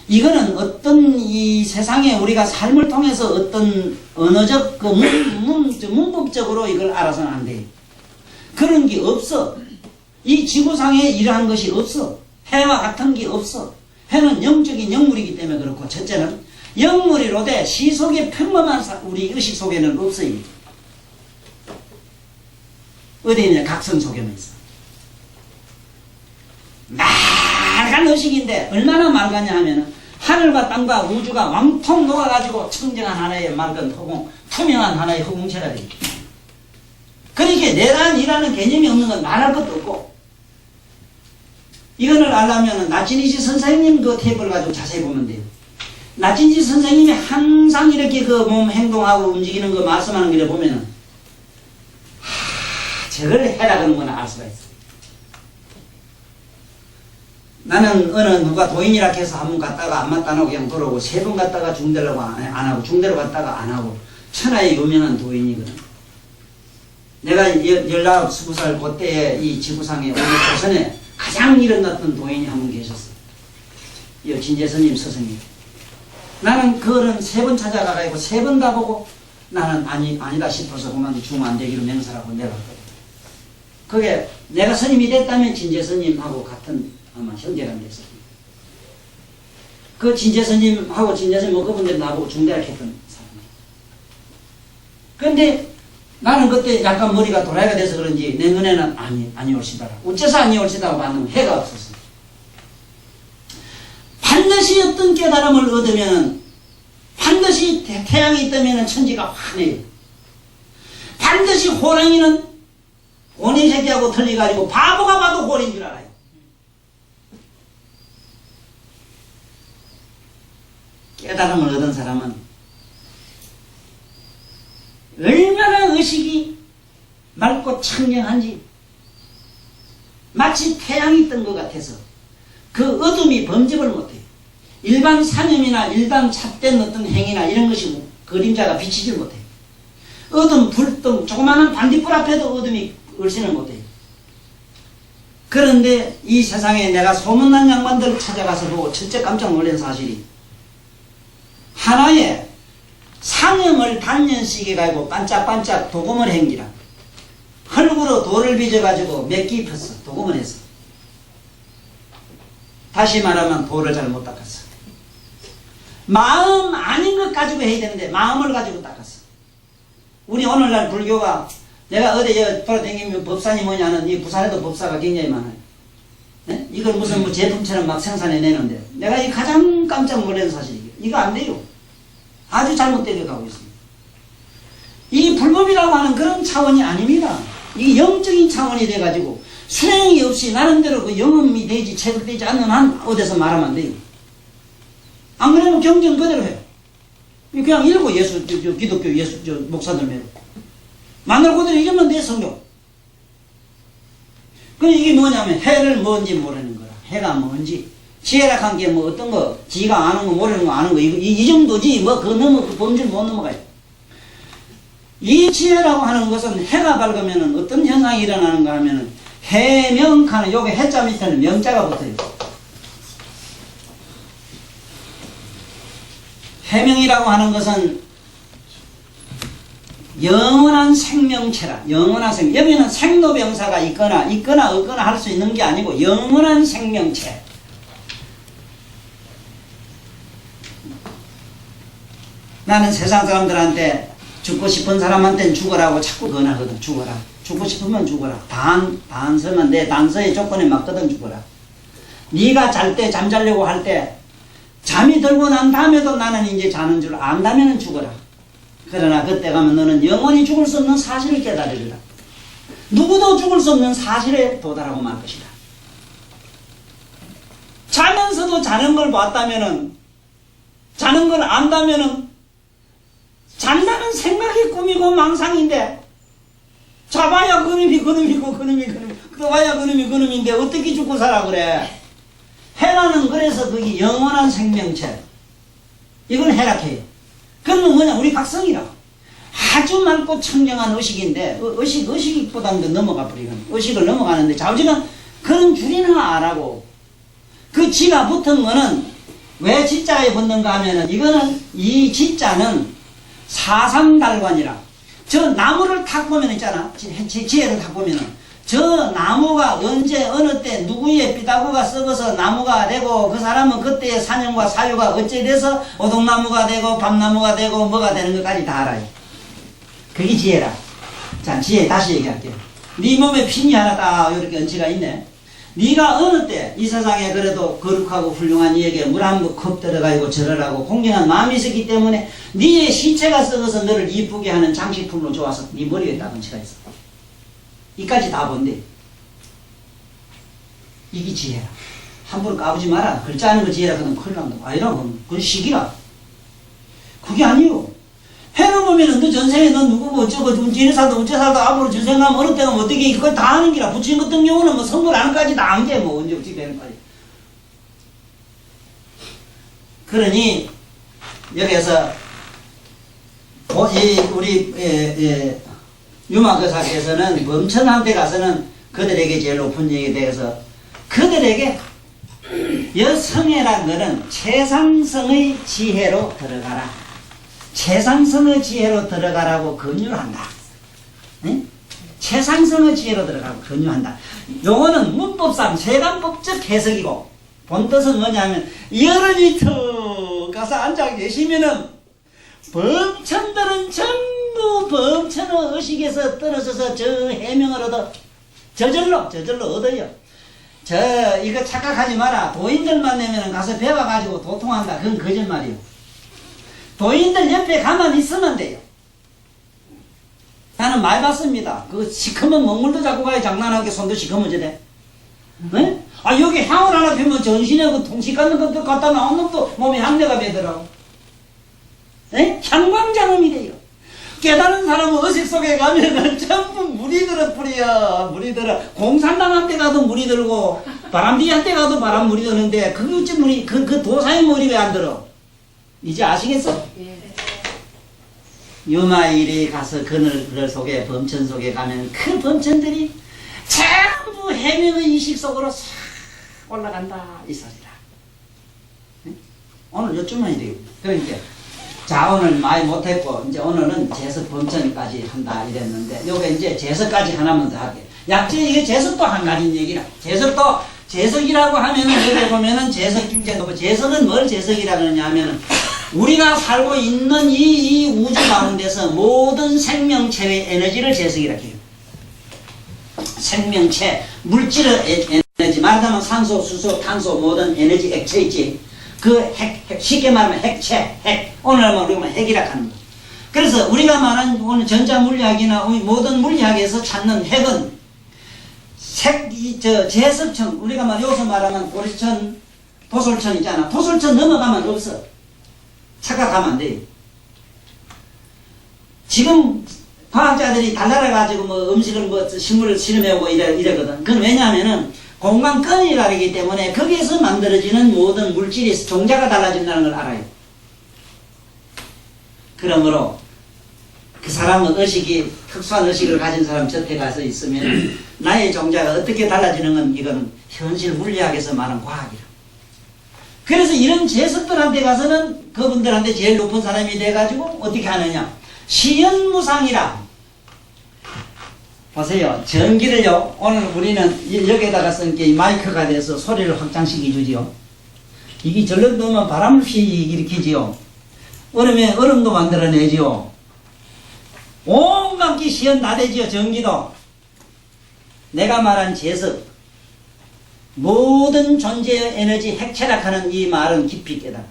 S5: 이거는 어떤 이 세상에 우리가 삶을 통해서 어떤 언어적 그 문법적으로 이걸 알아서는 안 돼요. 그런 게 없어. 이 지구상에 이러한 것이 없어. 해와 같은 게 없어. 해는 영적인 영물이기 때문에 그렇고 첫째는 영물이로되 시 속에 평범한 우리 의식 속에는 없어요. 어디 있냐? 각성 속에는 있어. 맑은 의식인데 얼마나 맑았냐 하면은 하늘과 땅과 우주가 왕통 녹아가지고 청정한 하나의 맑은 허공, 투명한 하나의 허공체라 돼. 그렇게 내란이라는 개념이 없는 건 말할 것도 없고, 이거를 알려면 나진이시 선생님 그 테이프를 가지고 자세히 보면 돼요. 나진지 선생님이 항상 이렇게 그 몸 행동하고 움직이는 거 말씀하는 걸 보면은 저걸 해라 그러는구나 알 수가 있어. 나는 어느 누가 도인이라 해서 한 번 갔다가 안 맞다 안 하고 그냥 돌아오고 3번 갔다가 중대라고 안 하고 중대로 갔다가 안 하고 천하의 유명한 도인이거든. 내가 19살 그때에 이 지구상에 오늘 조선에 가장 일어났던 도인이 한 분 계셨어. 이 진재스님 스승님. 나는 그거는 3번 찾아가가지고 3번 다 보고 나는 아니다 싶어서 그만 주면 안 되기로 맹세하고 내려갔거든. 그게 내가 스님이 됐다면 진재스님하고 같은 아마 형제란 됐어. 그 진재스님하고 진재스님 그분들 나보고 중대학 했던 사람이에요. 근데 나는 그때 약간 머리가 도라이가 돼서 그런지 내 눈에는 아니 올시더라. 어째서 아니 올시다고 봤는데 해가 없었어. 반드시 어떤 깨달음을 얻으면 반드시 태양이 있다면 천지가 환해요. 반드시 호랑이는 오니 새끼하고 틀려가지고 바보가 봐도 호리인 줄 알아요. 깨달음을 얻은 사람은 얼마나 의식이 맑고 청량한지 마치 태양이 뜬 것 같아서 그 어둠이 범접을 못해요. 일반 산염이나 일반 찹된 어떤 행위나 이런 것이 그림자가 비치질 못해요. 어둠, 불등, 조그마한 반딧불 앞에도 어둠이 얼씬을 못해요. 그런데 이 세상에 내가 소문난 양반들 찾아가서 보고 첫째 깜짝 놀란 사실이 하나의 상염을 단연식에 가지고 반짝반짝 도금을 행기라. 흙으로 돌을 빚어가지고 몇기 폈어. 도금을 했어. 다시 말하면 돌을 잘 못 닦았어. 마음 아닌 것 가지고 해야 되는데 마음을 가지고 닦았어. 우리 오늘날 불교가 내가 어디 돌아다니면 법산이 뭐냐는 이 부산에도 법사가 굉장히 많아요. 네? 이걸 무슨 뭐 제품처럼 막 생산해내는데 내가 이 가장 깜짝 놀란 사실이에요. 이거 안 돼요. 아주 잘못되게 가고 있습니다. 이 불법이라고 하는 그런 차원이 아닙니다. 이게 영적인 차원이 돼가지고 수행이 없이 나름대로 그 영험이 되지 체득되지 않는 한 어디서 말하면 안 돼요. 안 그러면 경전 그대로 해요. 그냥 읽고 기독교 예수 목사들 매로 만날 그대로 읽으면 돼 성경. 그 이게 뭐냐면 해를 뭔지 모르는 거라. 해가 뭔지 지혜락한 게 뭐 어떤 거 지가 아는 거 모르는 거 아는 거 이 정도지 뭐 그 범죄를 못 넘어가요. 이 지혜라고 하는 것은 해가 밝으면 어떤 현상이 일어나는가 하면은 해명하는 요게 해자 밑에는 명자가 붙어요. 해명이라고 하는 것은 영원한 생명체라. 영원한 생명. 여기는 생로병사가 있거나 없거나 할 수 있는 게 아니고 영원한 생명체. 나는 세상 사람들한테 죽고 싶은 사람한테는 죽어라고 자꾸 권하거든. 죽어라. 죽고 싶으면 죽어라. 단서면 내 단서의 조건에 맞거든. 죽어라. 네가 잘 때 잠자려고 할 때 잠이 들고 난 다음에도 나는 이제 자는 줄 안다면 죽어라. 그러나 그때 가면 너는 영원히 죽을 수 없는 사실을 깨달으리라. 누구도 죽을 수 없는 사실에 도달하고 말 것이다. 자면서도 자는 걸 봤다면은 자는 걸 안다면은 잔다는 생각이 꿈이고 망상인데 자봐야 그놈이고 그봐야 그놈인데 어떻게 죽고 살아 그래. 해라는 그래서 그게 영원한 생명체. 이걸 해라해요. 그건 뭐냐 우리 각성이라. 아주 맑고 청정한 의식인데 의식보다는 더 넘어가 버리거든. 의식을 넘어가는데 자우지간 그런 줄이나 알아고 그 지가 붙은 거는 왜 지자에 붙는가 하면은 이거는 이 지자는 사상달관이라. 저 나무를 탁 보면 있잖아. 지혜를 탁 보면은 저 나무가 언제 어느 때 누구의 삐다구가 썩어서 나무가 되고 그 사람은 그때의 사념과 사유가 어째 돼서 오동나무가 되고 밤나무가 되고 뭐가 되는 것까지 다 알아요. 그게 지혜라. 자, 지혜 다시 얘기할게요. 네 몸에 핀이 하나 딱 이렇게 얹혀가 있네. 네가 어느 때 이 세상에 그래도 거룩하고 훌륭한 이에게 물 한 컵 들어가지고 절하라고 공경한 마음이 있었기 때문에 네의 시체가 썩어서 너를 이쁘게 하는 장식품으로 좋아서 네 머리에 딱 얹혀가 있어. 이까지 다 본대. 이게 지혜라. 함부로 까부지 마라. 글자 아는 거 지혜라 그러면 큰일 난다. 아니라 그건 시기라. 그게 아니요. 해놓으면은 너 전생에 너 누구 뭐 어쩌고 이래 살다 어째 살다 앞으로 전생 가면 어느 때가 뭐 어떻게 그걸 다 하는 기라. 부처님 같은 경우는 뭐 선물 안까지 다 한 게 뭐 언제 어떻게 되는 거지. 그러니 여기에서 우리 유마거사께서는 범천한테 가서는 그들에게 제일 높은 얘기에 대해서 그들에게 여성애란 거는 최상성의 지혜로 들어가라. 최상성의 지혜로 들어가라고 권유를 한다. 응? 최상성의 지혜로 들어가고 권유한다. 요거는 문법상 세간법적 해석이고 본뜻은 뭐냐면 여름이 턱 가서 앉아 계시면은 범천들은 전부 범천의 의식에서 떨어져서 저 해명을 얻어 저절로 얻어요. 이거 착각하지 마라. 도인들만 내면은 가서 배워가지고 도통한다. 그건 거짓말이요. 도인들 옆에 가만히 있으면 돼요. 나는 많이 봤습니다. 그 시커먼 먹물도 잡고 가야 장난하게 손도 시커먼지대. 네? 아, 여기 향을 하나 피면 전신에 그 통식 같은 것도 갖다 나온 놈도 몸에 향내가 배더라고. 네? 향광장음이 돼요. 깨달은 사람은 의식 속에 가면은 전부 물이 들어 뿌려. 물이 들어. 공산당한테 가도 물이 들고, 바람비한테 가도 물이 드는데, 그게 어찌 물이, 그 도사의 물이 왜 안 들어? 이제 아시겠어? 유마일이 가서 그늘 속에, 범천 속에 가면 그 범천들이 전부 해명의 의식 속으로 싹 올라간다. 이 소리다. 네? 오늘 요쯤만 이래요. 그러니까. 자, 오늘 많이 못했고, 이제 오늘은 재석 범천까지 한다 이랬는데, 요게 이제 재석까지 하나만 더 할게요. 약제 이게 재석도 한 가지 얘기라. 재석이라고 하면은, 여기 보면은 재석 중제도, 재석은 뭘 재석이라 그러냐 하면은, 우리가 살고 있는 이 우주 가운데서 모든 생명체의 에너지를 재석이라 해요. 생명체, 물질의 에너지, 말하자면 산소, 수소, 탄소, 모든 에너지 액체 있지. 그 쉽게 말하면 핵체, 오늘 우리가 핵이라 하는 거. 그래서 우리가 말하는 오늘 전자물리학이나 모든 물리학에서 찾는 핵은 제석천, 우리가 여기서 말하면 도리천, 도솔천 있잖아. 도솔천 넘어가면 없어. 착각하면 안 돼요. 지금 과학자들이 달달해가지고 음식을 식물을 실험해오고 이러거든. 그건 왜냐하면은 공간권이라기 때문에 거기에서 만들어지는 모든 물질이 종자가 달라진다는 걸 알아요. 그러므로 그 사람은 특수한 의식을 가진 사람 곁에 가서 있으면 나의 종자가 어떻게 달라지는 건 이거는 현실 물리학에서 말하는 과학이라. 그래서 이런 재석들한테 가서는 그분들한테 제일 높은 사람이 돼가지고 어떻게 하느냐. 시연무상이라. 보세요. 전기를요, 오늘 우리는 여기에다가 쓴 게 마이크가 돼서 소리를 확장시켜 주지요. 이게 절로 넣으면 바람을 일으키지요. 얼음도 만들어내지요. 온갖 게 시연 다 되지요. 전기도. 내가 말한 재석, 모든 존재의 에너지 핵체락하는 이 말은 깊이 깨달아.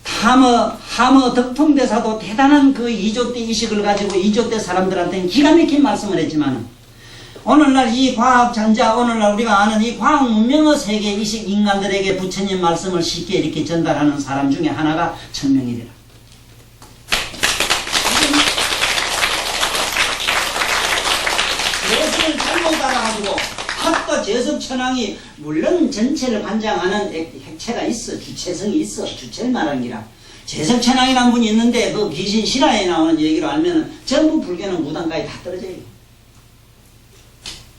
S5: 하머 덕통대사도 대단한 그 2조 때 의식을 가지고 2조 때 사람들한테는 기가 막힌 말씀을 했지만, 오늘날 이 과학 잔자, 오늘날 우리가 아는 이 과학 문명의 세계 의식 인간들에게 부처님 말씀을 쉽게 이렇게 전달하는 사람 중에 하나가 천명이래라. 예수를 잘못 따라가지고 학과 제석천왕이 물론 전체를 관장하는 핵체가 있어. 주체성이 있어. 주체를 말하는 기라. 제석천왕이라는 분이 있는데 그 귀신 실화에 나오는 얘기로 알면 전부 불교는 무당까지 다 떨어져요.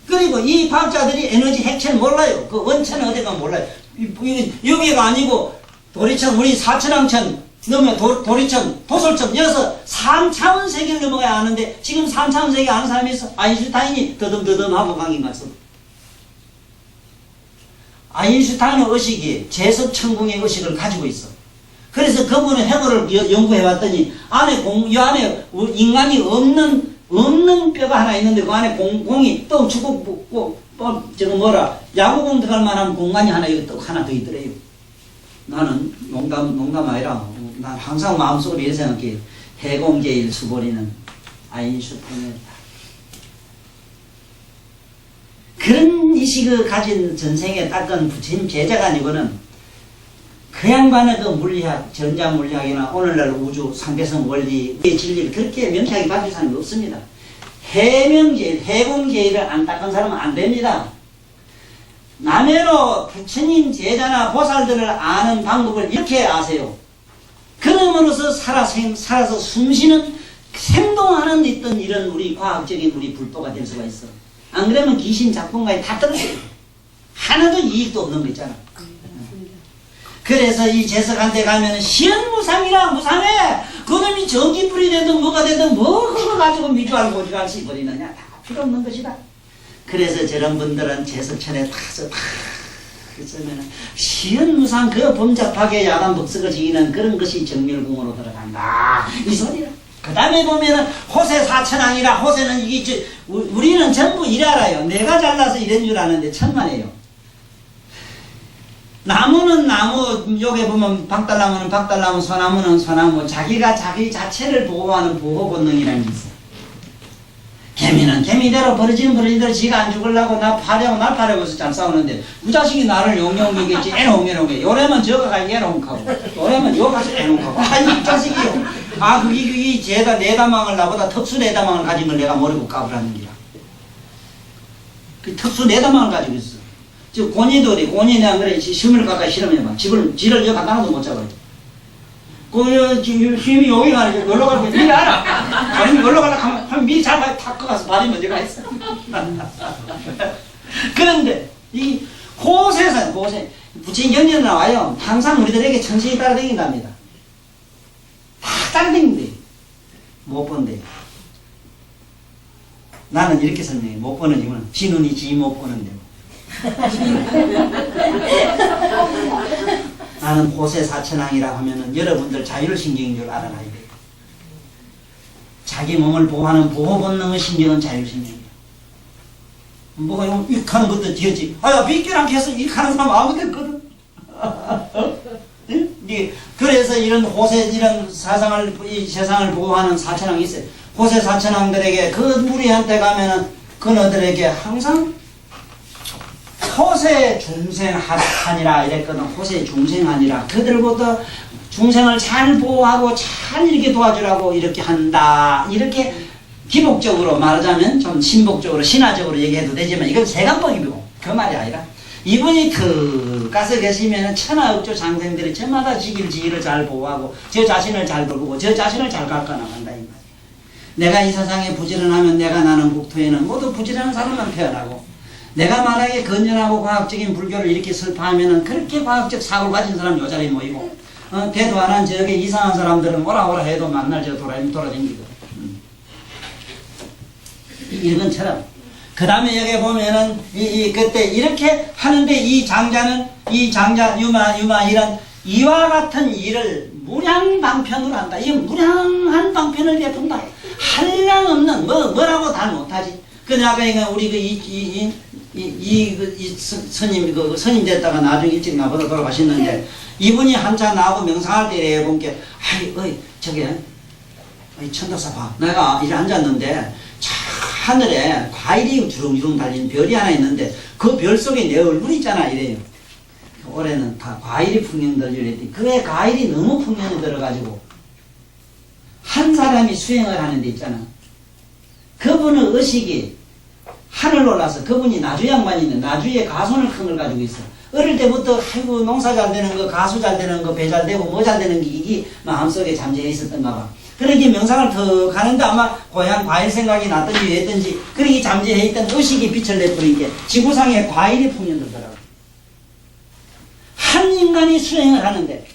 S5: 그리고 이 과학자들이 에너지 핵체를 몰라요. 그 원천은 어디가 몰라요. 여기가 아니고 도리천, 우리 사천왕천 넘어 도리천, 도솔천, 여기서 3차원 세계를 넘어가야 하는데 지금 3차원 세계 아는 사람이 있어? 아인슈타인이 더듬더듬하고 강의 갔어. 아인슈타인의 의식이 제석천궁의 의식을 가지고 있어. 그래서 그분의 해부를 연구해봤더니 이 안에 인간이 없는 뼈가 하나 있는데 그 안에 공이 또 축구 야구공 들어갈 만한 공간이 하나 더 있더래요. 나는 농담 아니라 난 항상 마음속으로 이렇게 생각해요. 해공제일 수보리는 아인슈타인이다. 그런 의식을 가진 전생에 닦은 부처님 제자가 아니고는 그 양반의 그 물리학, 전자물리학이나 오늘날 우주, 상대성 원리의 진리를 그렇게 명쾌하게 가질 사람이 없습니다. 해명제일, 해공제일을 안 닦은 사람은 안 됩니다. 남해로 부처님 제자나 보살들을 아는 방법을 이렇게 아세요. 그럼으로써 살아서 숨쉬는 생동하는 있던 이런 우리 과학적인 우리 불도가 될 수가 있어. 안 그러면 귀신 작품까지 다 떨어져요. 하나도 이익도 없는 거 있잖아. 그래서 이 재석한테 가면은 시연무상이라 무상해. 그놈이 전기불이 되든 뭐가 되든 뭐 그거 가지고 미주알 고주알 씹어리느냐. 다 필요 없는 것이다. 그래서 저런 분들은 재석천에 타서 다 그러면은 시연무상 그 범접하게 야단 벅석을 지기는 그런 것이 정밀공으로 들어간다. 이 소리야. 그 다음에 보면은 호세 사천왕이라 호세는 이게 우리는 전부 일 알아요. 내가 잘나서 이런 줄 아는데 천만에요. 나무는 나무, 여기 보면 박달나무는 박달나무, 소나무는 소나무, 자기가 자기 자체를 보호하는 보호 본능이라는 게 있어. 개미는 개미대로 버려지는 대로 지가 안 죽으려고 나 파려고 날 파려고 해서 잘 싸우는데 그 자식이 나를 용용 먹겠지 애농 요래면 저거 가서 애농하고 요래면 요 가서 애농하고 이 자식이요. 그게 제가 내다망을 나보다 특수 내다망을 가진 걸 내가 모르고 까불하는 거야. 그 특수 내다망을 가지고 있어. 저 고니돌이 고니는 안 그래 심을 가까이 실험해봐. 지를 여기 갖다 놔도 못 잡아요. 힘이 여기 가는 거 놀러 가고 미리 알아. 아니면 놀러 가려고 하면 미리 잘 탁 가서 발이 먼저 가 있어. 그런데 이 고세선 고세 부처님 경전에 나와요. 항상 우리들에게 천천히 따라다닌답니다. 다 따라다닌대. 못 본대. 나는 이렇게 설명해. 못 보는 이유는 지눈이 지 못 보는데. 나는 호세 사천왕이라 하면은 여러분들 자율신경인 줄 알아놔야 돼요. 자기 몸을 보호하는 보호 본능의 신경은 자율신경이에요. 뭐가 이렇게 하는 것도 뒤었지. 빗길 해서 이렇게 하는 사람 아무도 없거든. 그래서 이런 호세, 이런 이 세상을 보호하는 사천왕이 있어요. 호세 사천왕들에게 그 무리한테 가면은 그너들에게 항상 호세 중생하니라 이랬거든. 호세 중생하니라. 그들보다 중생을 잘 보호하고 잘 이렇게 도와주라고 이렇게 한다. 이렇게 기복적으로 말하자면 좀 신복적으로 신화적으로 얘기해도 되지만 이건 세간법이고 그 말이 아니라 이분이 그 가서 계시면 천하업조 장생들이 저마다 지기를 잘 보호하고 저 자신을 잘 돌보고 저 자신을 잘 깎아나간다 이 말이야. 내가 이 세상에 부지런하면 내가 나는 국토에는 모두 부지런한 사람만 태어나고 내가 만약에 건전하고 과학적인 불교를 이렇게 설파하면은 그렇게 과학적 사고를 가진 사람이 요 자리에 모이고 대도 안 한 저게 이상한 사람들은 오라 해도 만날 저 돌아다니거든. 이건처럼 그 다음에 여기 보면은 그때 이렇게 하는데 이 장자 유마 이런 이와 같은 일을 무량방편으로 한다. 이 무량한 방편을 베푼다. 한량 없는 뭐라고 다 못하지. 아까 우리 스님 됐다가 나중에 일찍 나보다 돌아가셨는데 이분이 한참 나하고 명상할 때 해본게 저게 천도사 봐. 내가 이래 앉았는데 하늘에 과일이 주렁주렁 달린 별이 하나 있는데 그 별 속에 내 얼굴이 있잖아 이래요. 올해는 다 과일이 풍년들 이랬더니 그의 과일이 너무 풍년이 들어가지고 한 사람이 수행을 하는 데 있잖아. 그분의 의식이 하늘로 올라서 그분이 나주 양반인데 나주에 가손을 큰 걸 가지고 있어. 어릴 때부터 아이고 농사 잘 되는 거 가수 잘 되는 거 배 잘 되고 뭐 잘 되는 게 이게 마음속에 잠재해 있었던가 봐. 그러니 명상을 더 가는데 아마 고향 과일 생각이 났든지 왜든지 그러니 잠재해 있던 의식이 빛을 내버린 게 지구상에 과일이 풍년들더라고. 한 인간이 수행을 하는데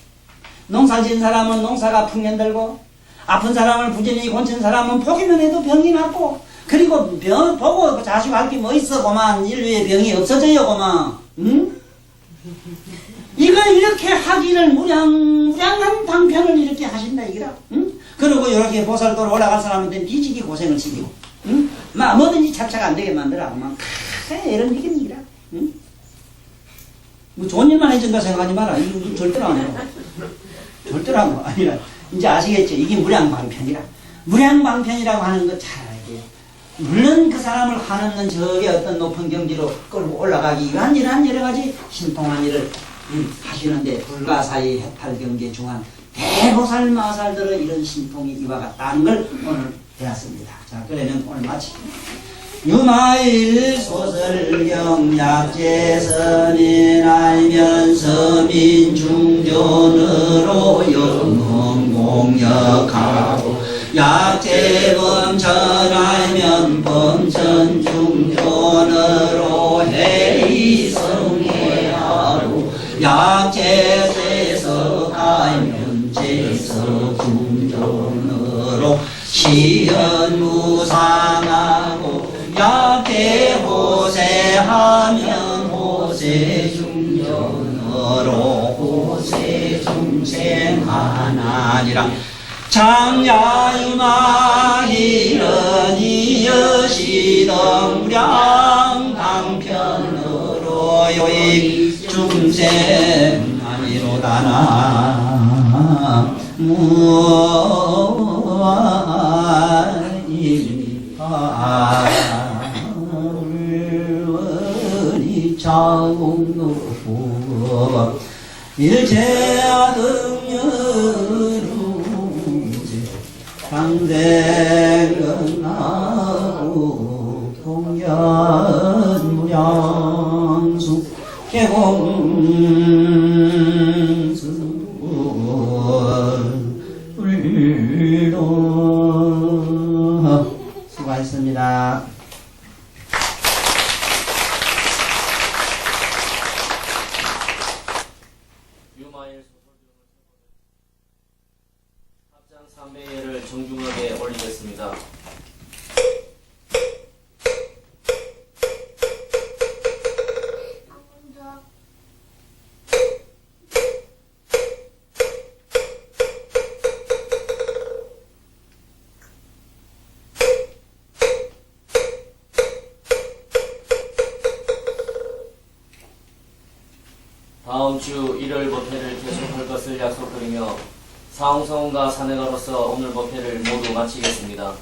S5: 농사 지은 사람은 농사가 풍년들고 아픈 사람을 부지런히 고친 사람은 보기만 해도 병이 낫고 그리고 병 보고 자식 할 게 뭐 있어 고만 인류의 병이 없어져요 고만. 응? 이걸 이렇게 하기를 무량한 방편을 이렇게 하신다 이거라. 응? 그리고 이렇게 보살도로 올라간 사람한테 뒤지기 고생을 시키고 응? 뭐든지 착착 안 되게 만들어 이런 얘기입니다. 응? 뭐 좋은 일만 해준다 생각하지 마라. 이거 절대로 안 해요. 절대로 안 해요. 아니라 이제 아시겠죠? 이게 무량방편이라. 무량방편이라고 하는 거 잘 알게요. 물론 그 사람을 한없는 저게 어떤 높은 경지로 끌고 올라가기 위한 이러한 여러 가지 신통한 일을 하시는데 불가사의 해탈경계 중한 대보살 마살들의 이런 신통이 이와 같다는 걸 오늘 배웠습니다. 자, 그러면 오늘 마치겠습니다. 유마일 소설경 약재선인 알면서 민중전으로 영웅 공역하고 약재범천 알면 범천 중전으로 해이성해하고 약재에서 알면 재서 중전으로 시연무상하고 약대 호세하면 호세 중전으로 호세 중생하나니라. 장야유마이런 이여시덩무량 강편으로 요익 중생 아니로다나 자공노 일체등연우제 상대근하고 동연무량수 개공수 불도 수고하셨습니다.
S1: 합장 3배를 정중하게 올리겠습니다. 다음 주 일요일 법회를 계속할 것을 약속드리며 사홍성과 사내가로서 오늘 법회를 모두 마치겠습니다.